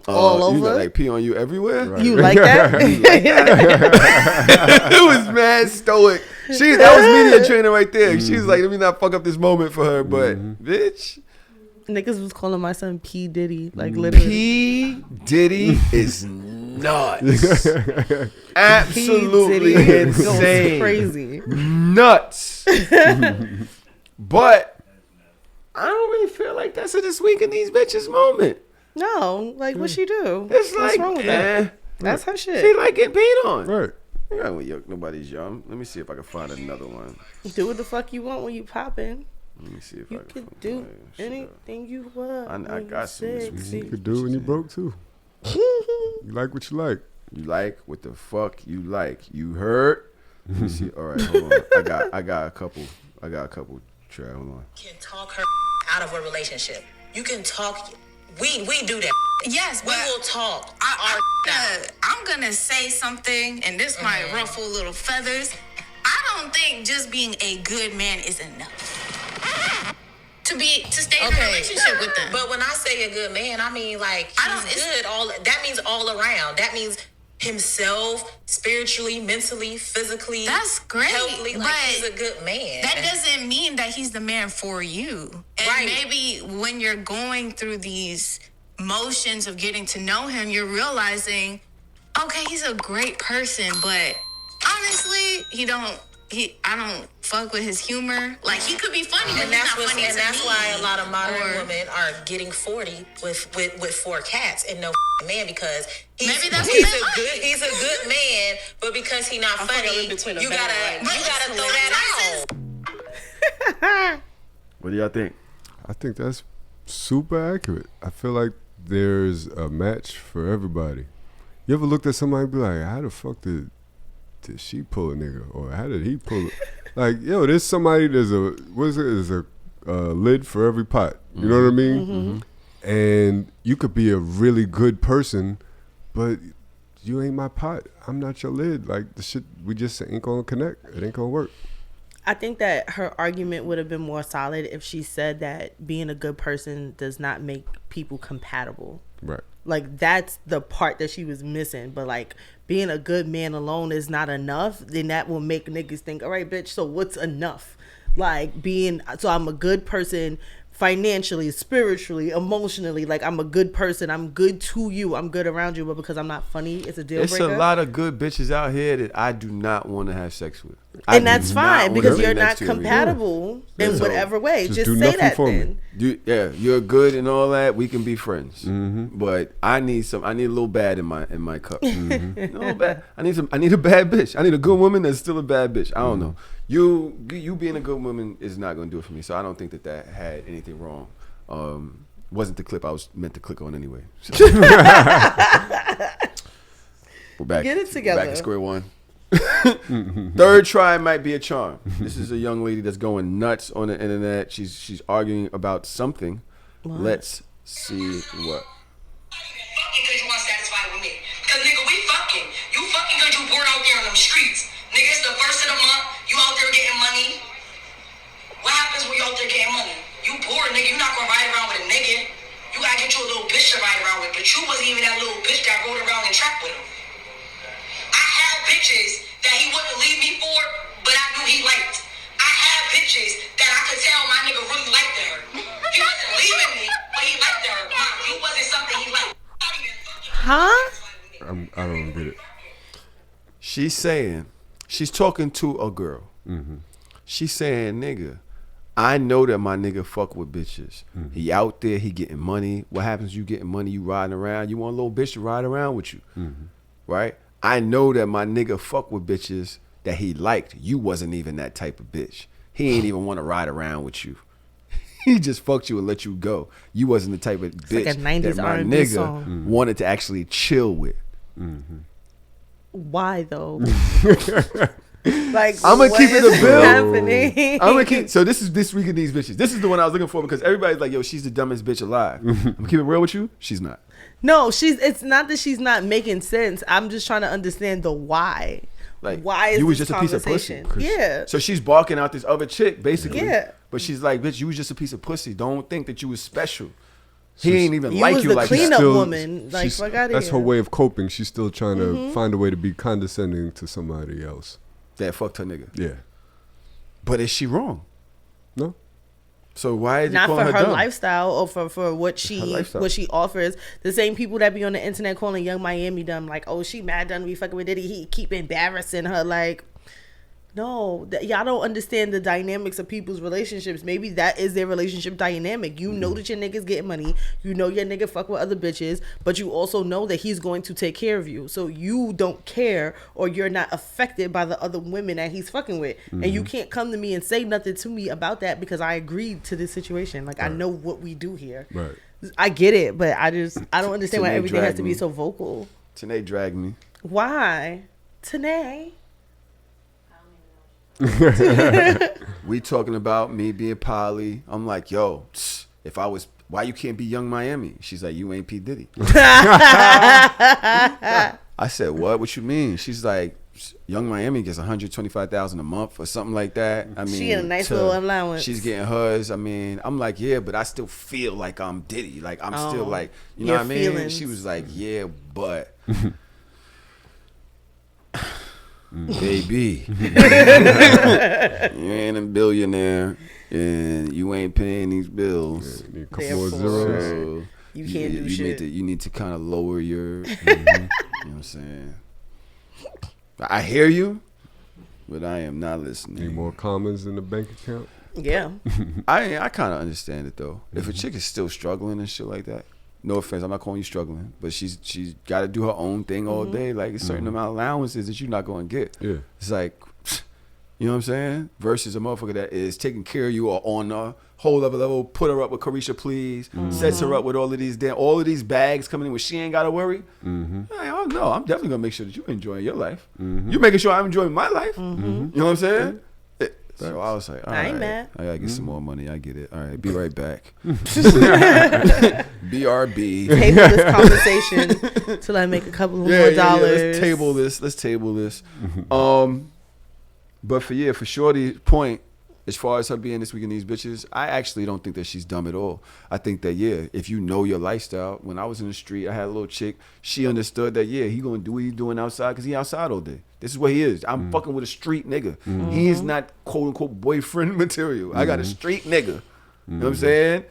All You over? like pee on you everywhere? Right. You like that? It was mad stoic. That was media Trina right there. She was like, let me not fuck up this moment for her, but bitch. Niggas was calling my son P. Diddy. Like literally. P. Diddy is nuts. Absolutely P. Diddy goes insane. crazy. Nuts. But I don't really feel like that's a this week in these bitches moment. No, like what she do? It's What's like, wrong with that? That's her shit. She like getting paid on. Right. I don't yuck nobody's yum. Let me see if I can find another one. Do what the fuck you want when you popping. Let me see if You I can can find do my shit. anything you want. I when got you some this sexy. week. You could do when you broke, too. You like what you like. You like what the fuck you like. You heard? Let me see. All right, hold on. I got a couple. Try, hold on. You can talk her out of a relationship. You can talk. We do that. Yes, We but will talk. I'm gonna say something, and this might ruffle little feathers. I don't think just being a good man is enough to stay in a relationship with them. But when I say a good man, I mean like he's good. That means all around. That means himself, spiritually, mentally, physically. That's great, healthily, like but he's a good man. That doesn't mean that he's the man for you. And Right. maybe when you're going through these motions of getting to know him, you're realizing, okay, he's a great person, but honestly, I don't fuck with his humor. Like, he could be funny, but And he's that's not funny to that's me. why a lot of modern Or- women are getting 40 with 4 cats and no man because Maybe that's he's what they a like. he's a good man, but because he's not funny, you gotta throw that out. What do y'all think? I think that's super accurate. I feel like there's a match for everybody. You ever looked at somebody and be like, how the fuck did she pull a nigga? Or how did he pull it? Like, yo, there's somebody, there's a lid for every pot. You know what I mean? Mm-hmm. And you could be a really good person, but you ain't my pot. I'm not your lid. Like, the shit, we just ain't gonna connect. It ain't gonna work. I think that her argument would have been more solid if she said that being a good person does not make people compatible. Right. Like, that's the part that she was missing. But, like, being a good man alone is not enough. Then that will make niggas think, all right, bitch, so what's enough? Like, so I'm a good person financially, spiritually, emotionally. Like, I'm a good person. I'm good to you. I'm good around you. But because I'm not funny, it's a deal breaker. It's a lot of good bitches out here that I do not want to have sex with. And that's fine because you're not compatible in whatever way. Just say that then. You're good and all that. We can be friends. Mm-hmm. But I need a little bad in my cup. Mm-hmm. No bad. I need a bad bitch. I need a good woman that's still a bad bitch. I don't know. You being a good woman is not going to do it for me. So I don't think that had anything wrong. Wasn't the clip I was meant to click on anyway. So. We're back. Get it together. Back at square one. Third try might be a charm. This is a young lady that's going nuts on the internet. She's arguing about something. What? Let's see what. Fucking cause you want to satisfy with me. Cause nigga, we fucking. You fucking cause you bored out there on them streets. Nigga, it's the first of the month. You out there getting money. What happens when you out there getting money? You bored, nigga. You not gonna ride around with a nigga. You gotta get you a little bitch to ride around with. But you wasn't even that little bitch that rode around and trapped with him. I had bitches that he wouldn't leave me for, but I knew he liked. I had bitches that I could tell my nigga really liked her. He wasn't leaving me, but he liked her. You wasn't something he liked. Huh? I don't get it. She's talking to a girl. Mm-hmm. She's saying, nigga, I know that my nigga fuck with bitches. Mm-hmm. He out there, he getting money. What happens? You getting money, you riding around. You want a little bitch to ride around with you, right? I know that my nigga fuck with bitches that he liked. You wasn't even that type of bitch. He ain't even want to ride around with you. He just fucked you and let you go. You wasn't the type of bitch like a 90s that my R&B nigga song. Wanted to actually chill with. Mm-hmm. Why though? Like, I'm gonna keep it a bill. Happening? I'm gonna keep. So this is this week of these bitches. This is the one I was looking for because everybody's like, yo, she's the dumbest bitch alive. I'm gonna keep it real with you. She's not. No, it's not that she's not making sense. I'm just trying to understand the why. Like, why is you was this just a piece of pussy. Yeah. So she's barking out this other chick, basically. Yeah. But she's like, bitch, you was just a piece of pussy. Don't think that you was special. He ain't even you like was you the like cleanup that. woman. Like, fuck out of That's here. her way of coping. She's still trying to find a way to be condescending to somebody else. That fucked her nigga. Yeah. But is she wrong? No. So why is not you calling for her her dumb? lifestyle or for what she offers? The same people that be on the internet calling Young Miami dumb, like, oh, she mad done we fucking with Diddy. He keep embarrassing her. Like, no, y'all don't understand the dynamics of people's relationships. Maybe that is their relationship dynamic. You know that your nigga's getting money. You know your nigga fuck with other bitches, but you also know that he's going to take care of you. So you don't care, or you're not affected by the other women that he's fucking with. And you can't come to me and say nothing to me about that because I agreed to this situation. Like, I know what we do here. Right. I get it, but I don't understand why everything has to be so vocal. Tanae dragged me. Why? Tanae? We talking about me being poly. I'm like, yo, if I was, why you can't be Young Miami? She's like, you ain't P. Diddy. I said, what you mean? She's like, Young Miami gets $125,000 a month or something like that. I mean, she get a nice little allowance. She's getting hers. I mean, I'm like, yeah, but I still feel like I'm Diddy. Like, I'm still like, you know what I mean? Feelings. She was like, yeah, but baby, you ain't a billionaire and you ain't paying these bills. Yeah, a couple more zeros. So you can't do shit. You need to kind of lower your, you know what I'm saying? I hear you, but I am not listening. Need more commas in the bank account? Yeah. I kind of understand it though. If a chick is still struggling and shit like that, no offense, I'm not calling you struggling, but she's got to do her own thing all day. Like a certain amount of allowances that you're not going to get. Yeah. It's like, You know what I'm saying? Versus a motherfucker that is taking care of you or on a whole other level. Put her up with Carisha, please. Sets her up with all of these bags coming in where she ain't got to worry. I don't know. I'm definitely gonna make sure that you enjoying your life. You making sure I'm enjoying my life. You know what I'm saying? So I was like, all right, I ain't mad. I gotta get some more money. I get it. All right, be right back. BRB. Table this conversation till I make a couple more dollars. Let's table this. But for Shorty's point, as far as her being this week in these bitches, I actually don't think that she's dumb at all. I think that, if you know your lifestyle, when I was in the street, I had a little chick, she understood that, he gonna do what he doing outside because he outside all day. This is what he is. I'm fucking with a street nigga. He is not quote-unquote boyfriend material. I got a street nigga. You know what I'm saying?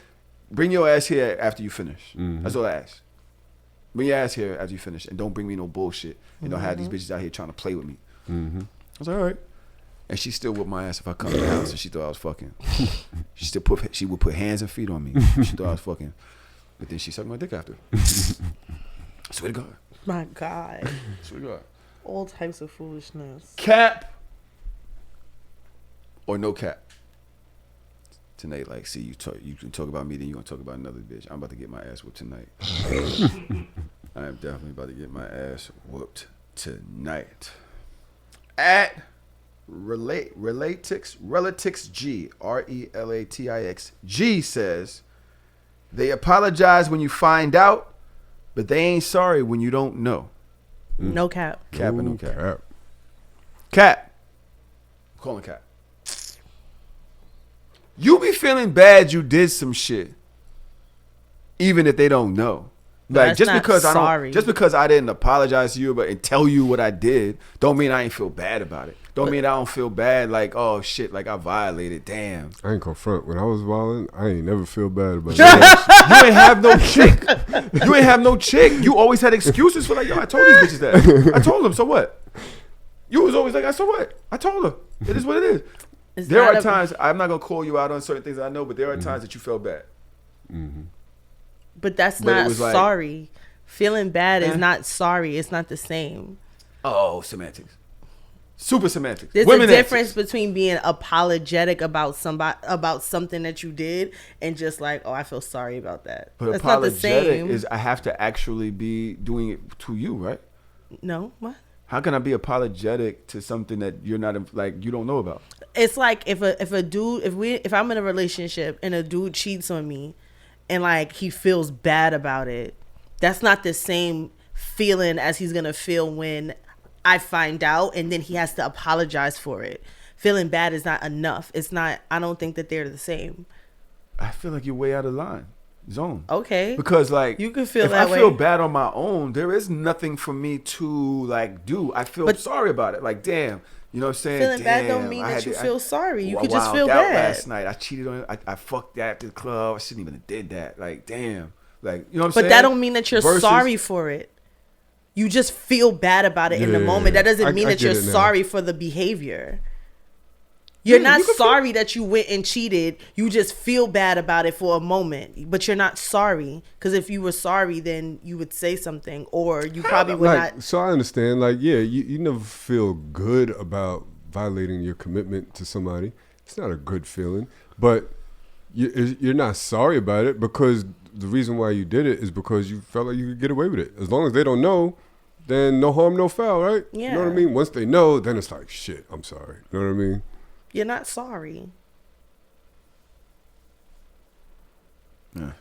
Bring your ass here after you finish. That's all I ask. Bring your ass here after you finish and don't bring me no bullshit and don't have these bitches out here trying to play with me. I was like, all right. And she still whooped my ass if I come to the house and she thought I was fucking. She would put hands and feet on me. She thought I was fucking. But then she sucked my dick after. Swear to God. My God. Swear to God. All types of foolishness. Cap or no cap? Tonight, like, see, you can talk about me, then you gonna talk about another bitch. I'm about to get my ass whooped tonight. I am definitely about to get my ass whooped tonight. At Relatix G, Relatix G says, they apologize when you find out, but they ain't sorry when you don't know. No cap. Cap and no cap. Cap. I'm calling cap. You be feeling bad you did some shit, even if they don't know. Like just because I didn't apologize to you and tell you what I did, don't mean I ain't feel bad about it. Don't mean I don't feel bad like, oh shit, like I violated. Damn. I ain't confront. When I was wilding, I ain't never feel bad about it. You ain't have no chick. You ain't have no chick. You always had excuses for like, yo, I told these bitches that. I told them, so what? You was always like, so what? I told her. It is what it is. There are times, I'm not going to call you out on certain things I know, but there are times that you felt bad. But that's not sorry. Feeling bad is not sorry. It's not the same. Oh, semantics. Super semantics. There's a difference between being apologetic about something that you did and just like, oh, I feel sorry about that. But that's not the apologetic same. is I have to actually be doing it to you, right? No, what? How can I be apologetic to something that you're not like you don't know about? It's like if I'm in a relationship and a dude cheats on me and like he feels bad about it, that's not the same feeling as he's gonna feel when I find out and then he has to apologize for it. Feeling bad is not enough. It's not. I don't think that they're the same. I feel like you're way out of zone. Okay. Because like you can feel if that I way. feel bad on my own, there is nothing for me to like do. I feel sorry about it. Like damn, you know what I'm saying? Feeling bad don't mean that you feel sorry. You could just feel bad. Last night I cheated on. I fucked that at the club. I shouldn't even have did that. Like damn. Like you know what I'm saying? But that don't mean that you're sorry for it. You just feel bad about it in the moment. That doesn't mean that you're sorry for the behavior. You're not sorry that you went and cheated. You just feel bad about it for a moment, but you're not sorry. Because if you were sorry, then you would say something, or you probably would not. So I understand. Like, yeah, you never feel good about violating your commitment to somebody. It's not a good feeling, but you're not sorry about it because the reason why you did it is because you felt like you could get away with it. As long as they don't know, then no harm, no foul, right? Yeah. You know what I mean? Once they know, then it's like, shit, I'm sorry. You know what I mean? You're not sorry. Yeah.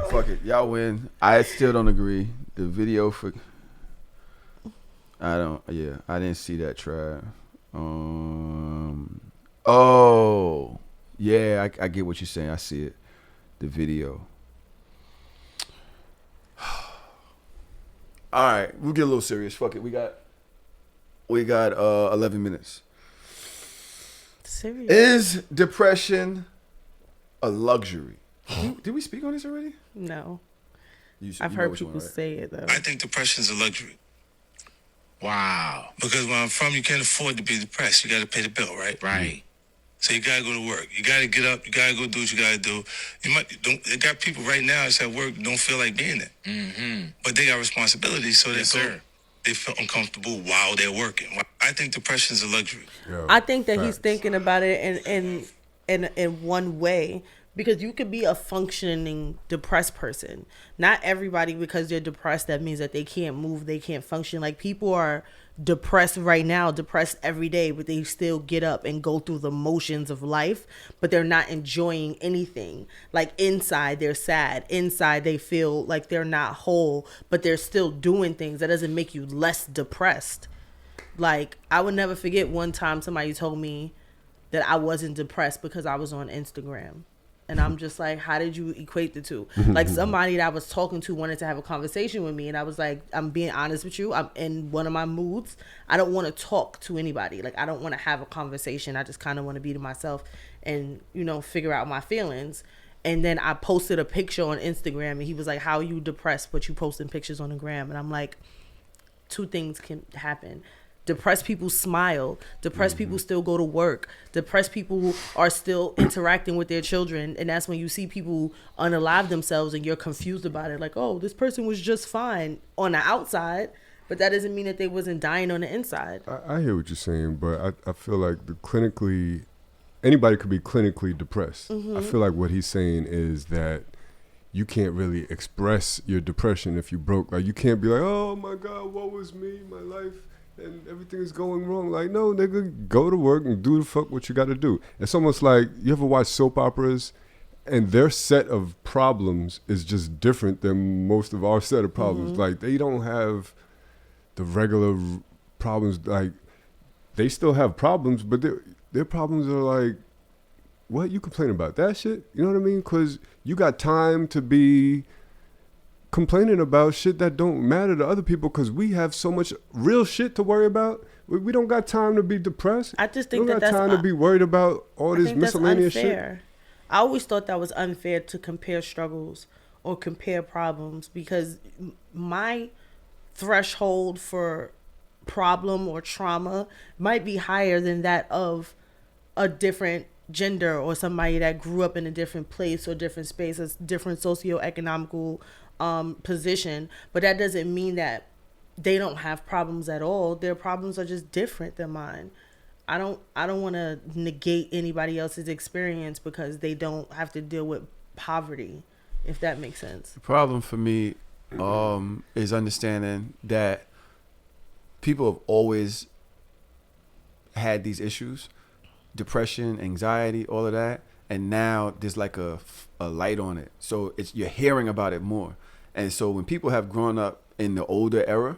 Fuck it. Y'all win. I still don't agree. The video for... I didn't see that try. Oh. Yeah, I get what you're saying. I see it. The video. All right, we'll get a little serious. Fuck it. We got 11 minutes. Serious. Is depression a luxury? Did we speak on this already? No. I've heard people say it though. I think depression is a luxury. Wow. Because where I'm from, you can't afford to be depressed. You got to pay the bill, right? Right. So you gotta go to work. You gotta get up. You gotta go do what you gotta do. You got people right now that's at work that don't feel like being there. Mm-hmm. But they got responsibilities, so they Yes, go. sir. they feel uncomfortable while they're working. I think depression is a luxury. I think that he's thinking about it in one way, because you could be a functioning depressed person. Not everybody, because they're depressed, that means that they can't move, they can't function. Like, people are depressed right now, depressed every day, but they still get up and go through the motions of life, but they're not enjoying anything. Like, inside they're sad, inside they feel like they're not whole, but they're still doing things. That doesn't make you less depressed. Like, I would never forget one time somebody told me that I wasn't depressed because I was on Instagram. And I'm just like, how did you equate the two? Like, somebody that I was talking to wanted to have a conversation with me. And I was like, I'm being honest with you. I'm in one of my moods. I don't want to talk to anybody. Like, I don't want to have a conversation. I just kind of want to be to myself and, you know, figure out my feelings. And then I posted a picture on Instagram. And he was like, how are you depressed but you posting pictures on the gram? And I'm like, two things can happen. Depressed people smile. Depressed people still go to work. Depressed people are still interacting with their children. And that's when you see people unalive themselves and you're confused about it. Like, oh, this person was just fine on the outside, but that doesn't mean that they wasn't dying on the inside. I hear what you're saying, but I feel like anybody could be clinically depressed. I feel like what he's saying is that you can't really express your depression if you broke. Like, you can't be like, oh my God, what was me, my life, and everything is going wrong. Like, no, nigga, go to work and do the fuck what you got to do. It's almost like, you ever watch soap operas and their set of problems is just different than most of our set of problems. Like, they don't have the regular problems. Like, they still have problems, but their problems are like, what, you complain about that shit? You know what I mean? Because you got time to be complaining about shit that don't matter to other people, because we have so much real shit to worry about. We don't got time to be depressed. I just think we don't that's got time to be worried about all this miscellaneous shit. I always thought that was unfair to compare struggles or compare problems, because my threshold for problem or trauma might be higher than that of a different gender or somebody that grew up in a different place or different space, a different socioeconomical position. But that doesn't mean that they don't have problems at all. Their problems are just different than mine. I don't want to negate anybody else's experience because they don't have to deal with poverty, if that makes sense. The problem for me is understanding that people have always had these issues, depression, anxiety, all of that, and now there's like a light on it. So you're hearing about it more. And so when people have grown up in the older era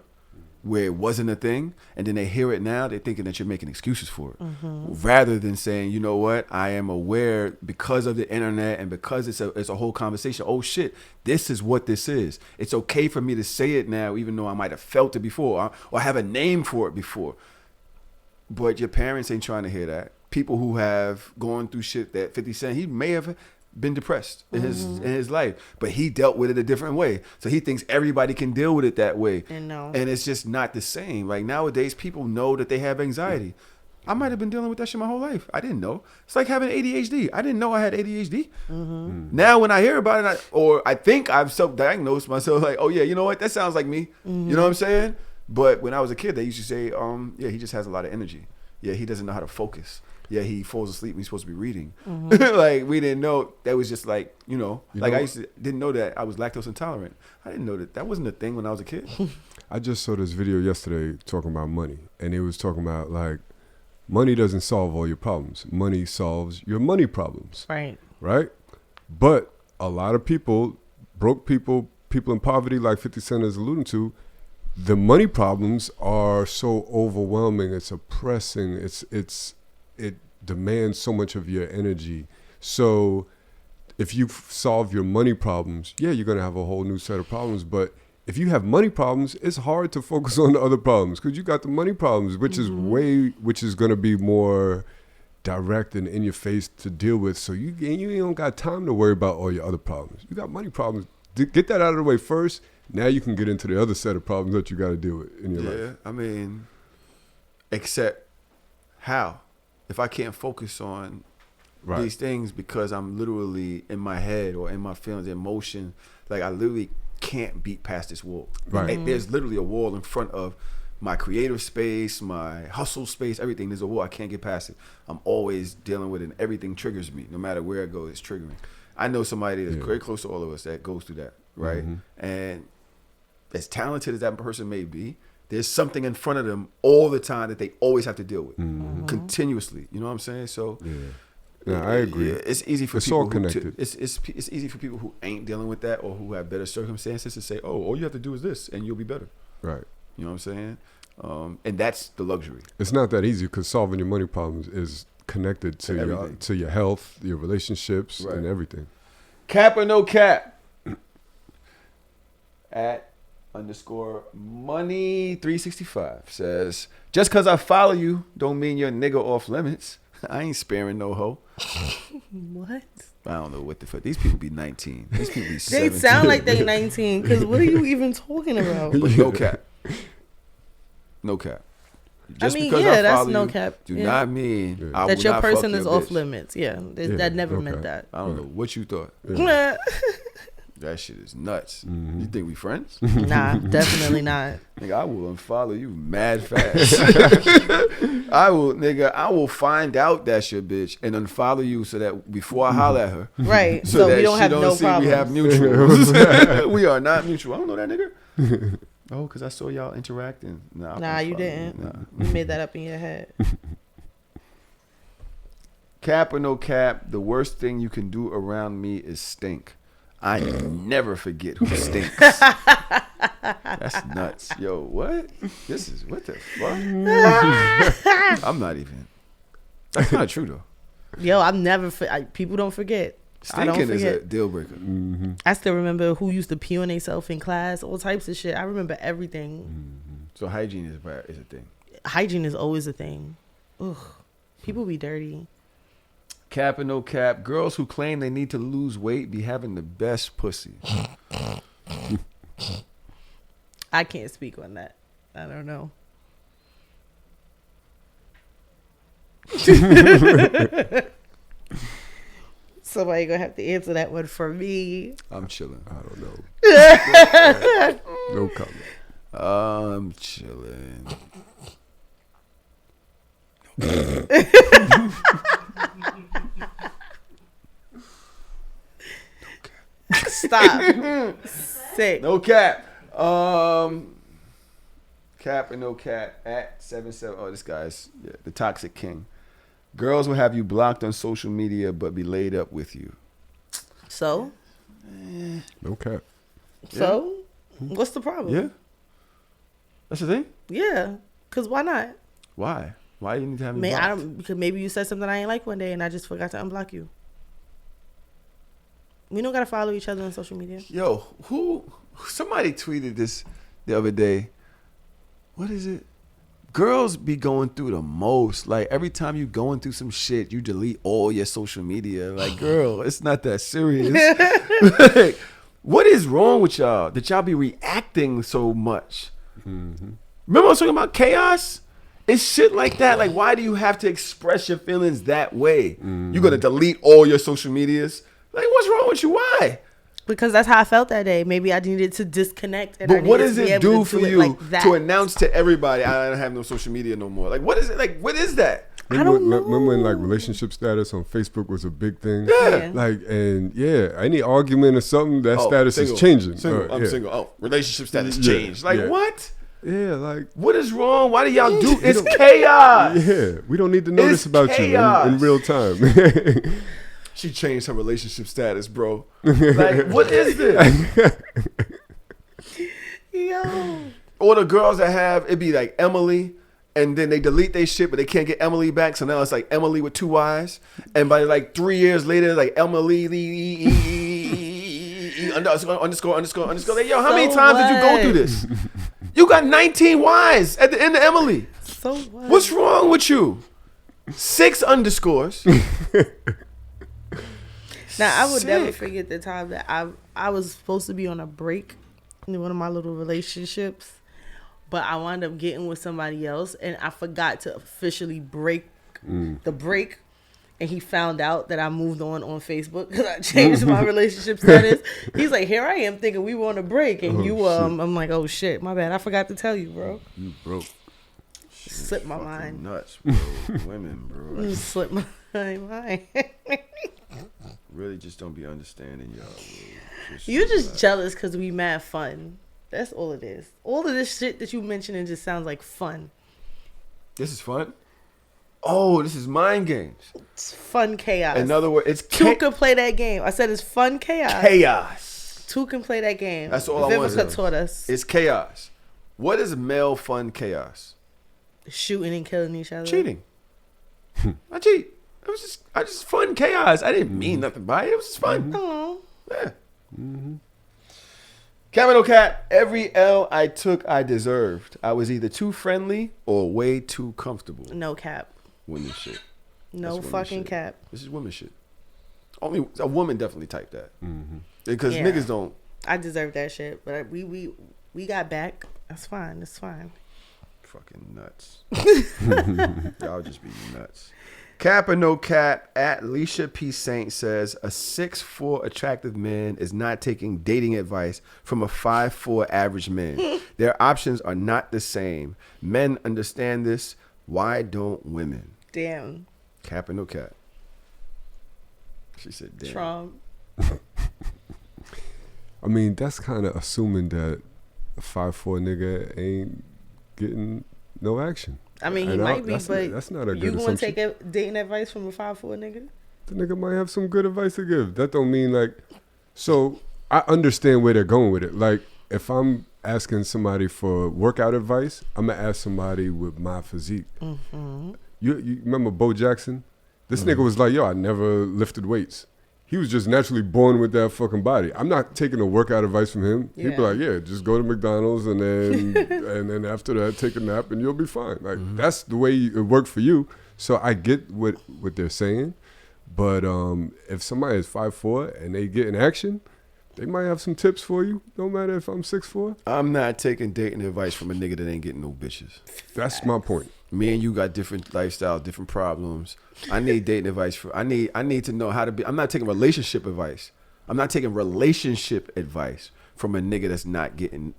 where it wasn't a thing, and then they hear it now, they're thinking that you're making excuses for it. Rather than saying, you know what, I am aware because of the internet and because it's a whole conversation. Oh shit, this is what this is. It's okay for me to say it now, even though I might have felt it before or have a name for it before. But your parents ain't trying to hear that. People who have gone through shit that 50 Cent, he may have been depressed in his life, but he dealt with it a different way. So he thinks everybody can deal with it that way. And it's just not the same. Like, nowadays, people know that they have anxiety. I might have been dealing with that shit my whole life. I didn't know. It's like having ADHD. I didn't know I had ADHD. Now when I hear about it, I think I've self-diagnosed myself, like, oh yeah, you know what? That sounds like me. You know what I'm saying? But when I was a kid, they used to say, yeah, he just has a lot of energy. Yeah, he doesn't know how to focus. Yeah, he falls asleep when he's supposed to be reading. Like, we didn't know. That was just like, I didn't know that I was lactose intolerant. I didn't know that wasn't a thing when I was a kid. I just saw this video yesterday talking about money, and it was talking about, like, money doesn't solve all your problems. Money solves your money problems. Right. But a lot of people, broke people, people in poverty, like 50 Cent is alluding to, the money problems are so overwhelming. It's oppressing. It demands so much of your energy. So if you solve your money problems, yeah, you're going to have a whole new set of problems. But if you have money problems, it's hard to focus on the other problems because you got the money problems, which is going to be more direct and in your face to deal with. So you don't got time to worry about all your other problems. You got money problems. Get that out of the way first. Now you can get into the other set of problems that you got to deal with in your life. Yeah, I mean, except how? If I can't focus on these things because I'm literally in my head or in my feelings, emotion, like I literally can't beat past this wall. Right. There's literally a wall in front of my creative space, my hustle space, everything. There's a wall. I can't get past it. I'm always dealing with it, and everything triggers me. No matter where I go, it's triggering. I know somebody that's very close to all of us that goes through that, right? And as talented as that person may be, there's something in front of them all the time that they always have to deal with, continuously. You know what I'm saying? So, yeah, I agree. It's easy for it's people all connected. it's easy for people who ain't dealing with that or who have better circumstances to say, "Oh, all you have to do is this, and you'll be better." Right. You know what I'm saying? And that's the luxury. It's not that easy because solving your money problems is connected to your health, your relationships, and everything. Cap or no cap? @_money365 says, just because I follow you don't mean you're a nigga off limits. I ain't sparing no hoe. What? I don't know what the fuck. These people be 19. These people be 17. They sound like they 19 because what are you even talking about? But no cap. No cap. Just because I that's follow no you cap. do not mean I that will your not person fuck is your off bitch. limits. Yeah, that never meant that. I don't know what you thought. That shit is nuts. You think we friends? Nah, definitely not. Nigga, I will unfollow you mad fast. I will find out that's your bitch and unfollow you so that before I holler at her. Right. So that we don't she have don't no see problems. we have mutuals. We are not mutual. I don't know that nigga. Oh, because I saw y'all interacting. Nah, you didn't. Nah. You made that up in your head. Cap or no cap, the worst thing you can do around me is stink. I never forget who stinks. That's nuts. Yo, what? This is, what the fuck? I'm not even. That's not true, though. Yo, I'm never, people don't forget. Stinking is a deal breaker. I still remember who used to pee on themselves in class, all types of shit. I remember everything. So hygiene is a thing. Hygiene is always a thing. Ugh. People be dirty. Cap or no cap, girls who claim they need to lose weight be having the best pussy. I can't speak on that. I don't know. Somebody gonna have to answer that one for me. I'm chilling. I don't know. No comment. I'm chilling. Stop. Sick. No cap. Cap and no cap @77. Oh, this guy's the toxic king. Girls will have you blocked on social media but be laid up with you. So? No cap. So? What's the problem? Yeah. That's the thing? Yeah. Because why not? Why? Why do you need to have me blocked? Because maybe you said something I ain't like one day and I just forgot to unblock you. We don't got to follow each other on social media. Yo, somebody tweeted this the other day. What is it? Girls be going through the most. Like, every time you going through some shit, you delete all your social media. Like, girl, it's not that serious. Like, what is wrong with y'all that y'all be reacting so much? Remember I was talking about chaos? It's shit like that. Like, why do you have to express your feelings that way? You're going to delete all your social medias? Like, what's wrong with you? Why? Because that's how I felt that day. Maybe I needed to disconnect. And but what does it do for you like to announce to everybody, I don't have no social media no more? Like, what is it? Like, what is that? I don't know. Remember when like relationship status on Facebook was a big thing? Yeah. Like, and any argument or something, that status is changing. I'm single. Oh, relationship status changed. Like, what? Yeah, like, what is wrong? Why do y'all do? It's chaos. Yeah, we don't need to know this about you in real time. She changed her relationship status, bro. Like, what is this? Yo. All the girls that have, it'd be like Emily, and then they delete their shit, but they can't get Emily back, so now it's like Emily with 2 Y's. And by like 3 years later, like Emily, underscore. Like, yo, how many times did you go through this? You got 19 Y's at the end of Emily. So what? What's wrong with you? 6 underscores. Now, I would never forget the time that I was supposed to be on a break in one of my little relationships, but I wound up getting with somebody else, and I forgot to officially break the break. and he found out that I moved on Facebook because I changed my relationship status. He's like, here I am thinking we were on a break, and I'm like, oh shit, my bad, I forgot to tell you, bro. You broke. Slipped my mind. Nuts, bro. Women, bro. Slipped my mind. Really, just don't be understanding, y'all. You're just jealous because we mad fun. That's all it is. All of this shit that you mentioning just sounds like fun. This is fun. Oh, this is mind games. It's fun chaos. In other words, it's two can play that game. I said it's fun chaos. Chaos. Two can play that game. That's all I want to Vivica taught us. It's chaos. What is male fun chaos? Shooting and killing each other. Cheating. I cheat. I just fun chaos. I didn't mean nothing by it. It was just fun. Oh. Yeah. Camino Cat, every L I took, I deserved. I was either too friendly or way too comfortable. No cap. Women shit. No fucking cap. This is women shit. Only a woman definitely typed that. Because niggas don't. I deserve that shit, but we got back. That's fine. It's fine. Fucking nuts. Y'all just be nuts. Cap or no cap, at Alicia P. Saint says, a 6'4" attractive man is not taking dating advice from a 5'4" average man. Their options are not the same. Men understand this. Why don't women? Damn. Cap or no cap? She said, damn. Trump. I mean, that's kind of assuming that a 5'4" nigga ain't getting no action. I mean, he might be, but that's not a good you assumption. going to take dating advice from a 5'4" nigga? The nigga might have some good advice to give. That don't mean like. So I understand where they're going with it. Like if I'm asking somebody for workout advice, I'm gonna ask somebody with my physique. Mm-hmm. You remember Bo Jackson? This nigga was like, yo, I never lifted weights. He was just naturally born with that fucking body. I'm not taking a workout advice from him. He'd be like, yeah, just go to McDonald's and then and then after that take a nap and you'll be fine. Like that's the way it worked for you. So I get what they're saying, but if somebody is 5'4" and they get in action, they might have some tips for you. No matter if I'm 6'4". I'm not taking dating advice from a nigga that ain't getting no bitches. That's my point. Me and you got different lifestyles, different problems. I need dating advice I need to know how to be. I'm not taking relationship advice. I'm not taking relationship advice from a nigga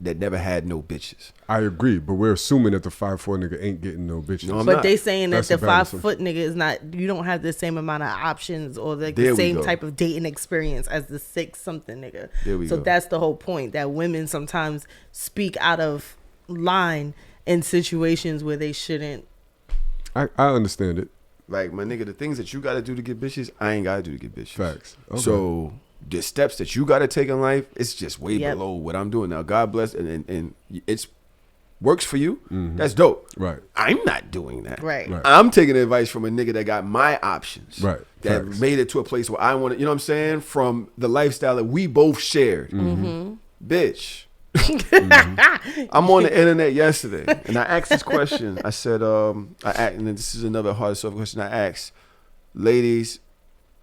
that never had no bitches. I agree, but we're assuming that the 5'4" nigga ain't getting no bitches. No, but they saying that the 5 foot nigga is not. You don't have the same amount of options or the same type of dating experience as the 6 something nigga. So that's the whole point, that women sometimes speak out of line in situations where they shouldn't. I understand it. Like, my nigga, the things that you got to do to get bitches, I ain't got to do to get bitches. Facts. Okay. So the steps that you got to take in life, it's just way below what I'm doing now. God bless, and it's works for you. That's dope. Right. I'm not doing that. Right. I'm taking advice from a nigga that got my options. Right. That made it to a place where I want to, you know what I'm saying? From the lifestyle that we both shared. Bitch. I'm on the internet yesterday and I asked this question. I said, and then this is another hard soft question. I asked, ladies,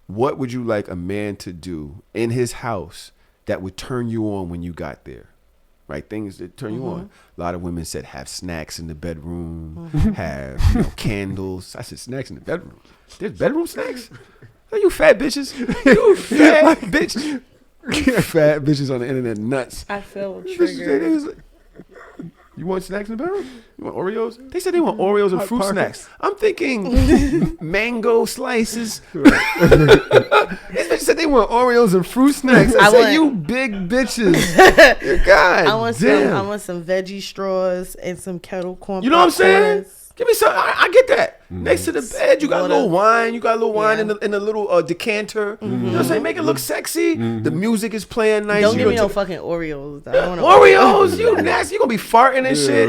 what would you like a man to do in his house that would turn you on when you got there? Right, things that turn you on. A lot of women said have snacks in the bedroom, have candles. I said snacks in the bedroom. There's bedroom snacks? Are you fat bitches? You fat bitch. Fat bitches on the internet nuts. I feel triggered. You want snacks in the bedroom? You want Oreos? They said they want Oreos and fruit snacks. I'm thinking mango slices. These bitches said they want Oreos and fruit snacks. I said, you big bitches. God I want some veggie straws and some kettle corn. You know what I'm saying? Give me some. I get that. Next to the bed, you got a little wine. You got a little wine in a little decanter. You know what I'm saying? Make it look sexy. The music is playing nice. Don't give me no fucking Oreos. I don't Oreos, you nasty. You gonna be farting and shit.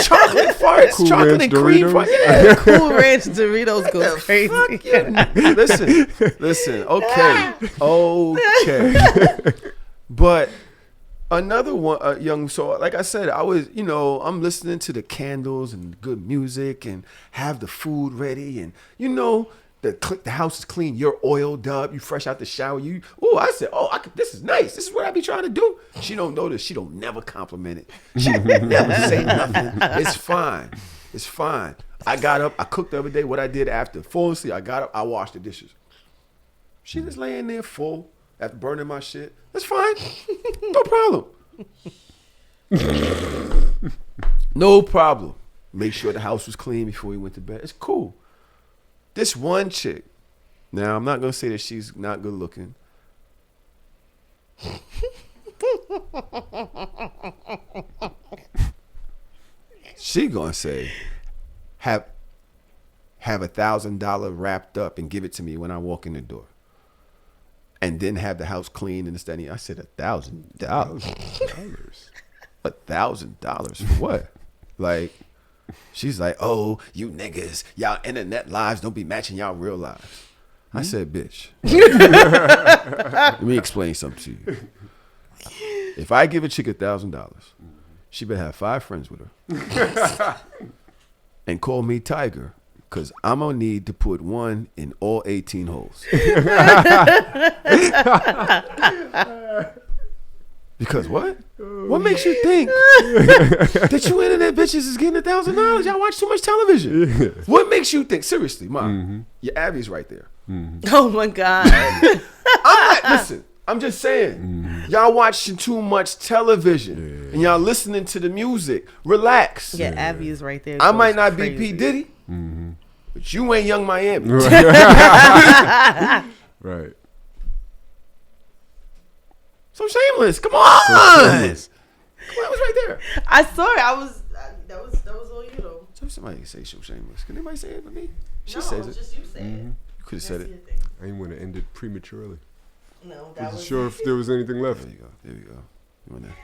Chocolate farts, Cool chocolate Ranch and cream Doritos. farts. Yeah. Cool Ranch Doritos goes crazy. Listen. Okay. But another one, young. So, like I said, I was, I'm listening to the candles and good music and have the food ready, and the house is clean. You're oiled up. You fresh out the shower. I said, this is nice. This is what I be trying to do. She don't notice. She don't never compliment it. She never say nothing. It's fine. I got up, I cooked the other day. What I did after falling asleep, I got up, I washed the dishes. She just laying there full after burning my shit. That's fine. No problem. No problem. Make sure the house was clean before we went to bed. It's cool. This one chick. Now, I'm not going to say that she's not good looking. She going to say, have $1,000 wrapped up and give it to me when I walk in the door. And then have the house clean and this, that, and the other. I said $1,000. $1,000 for what? Like, she's like, oh, you niggas, y'all internet lives don't be matching y'all real lives. I said, bitch. Let me explain something to you. If I give a chick $1,000, she better have 5 friends with her. And call me Tiger, because I'm going to need to put 1 in all 18 holes. Because what? What makes you think that you internet bitches is getting $1,000? Y'all watch too much television. What makes you think? Seriously, Mom, your Abby's right there. Oh my God. Listen, I'm just saying, y'all watching too much television and y'all listening to the music. Relax. Yeah, Abby is right there. I might not be P. Diddy, but you ain't Young Miami. Right. So Shameless, come on. Come on, it was right there. I saw it. That was all you though. So somebody say so Shameless. Can anybody say it for me? She No, says it's it. just you say it. You could have said it. I didn't want to end it prematurely. No, that was sure if there was anything left. There you go. There you go. You want that?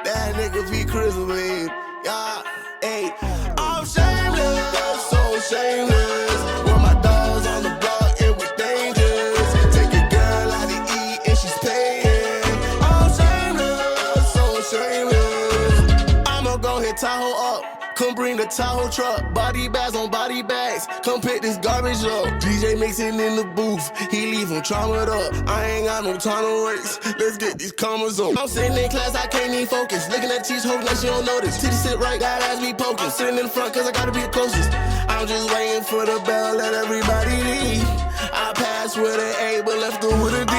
That nigga be Christmas. Yeah, hey, I'm shameless, so shameless. With my dogs on the block, it was dangerous. Take your girl out to eat and she's paying. I'm shameless, so shameless. I'ma go hit Tahoe up. Come bring the Tahoe truck, body bags on body bags. Come pick this garbage up. DJ mixing in the booth, he leave him traumatized up. I ain't got no time to waste. Let's get these commas on. I'm sitting in class, I can't even focus. Looking at teach, hoping that she don't notice. Titty sit right, that ass be poking. Sitting in the front, cause I gotta be the closest. I'm just waiting for the bell, let everybody leave. I passed with an A, but left her with a D.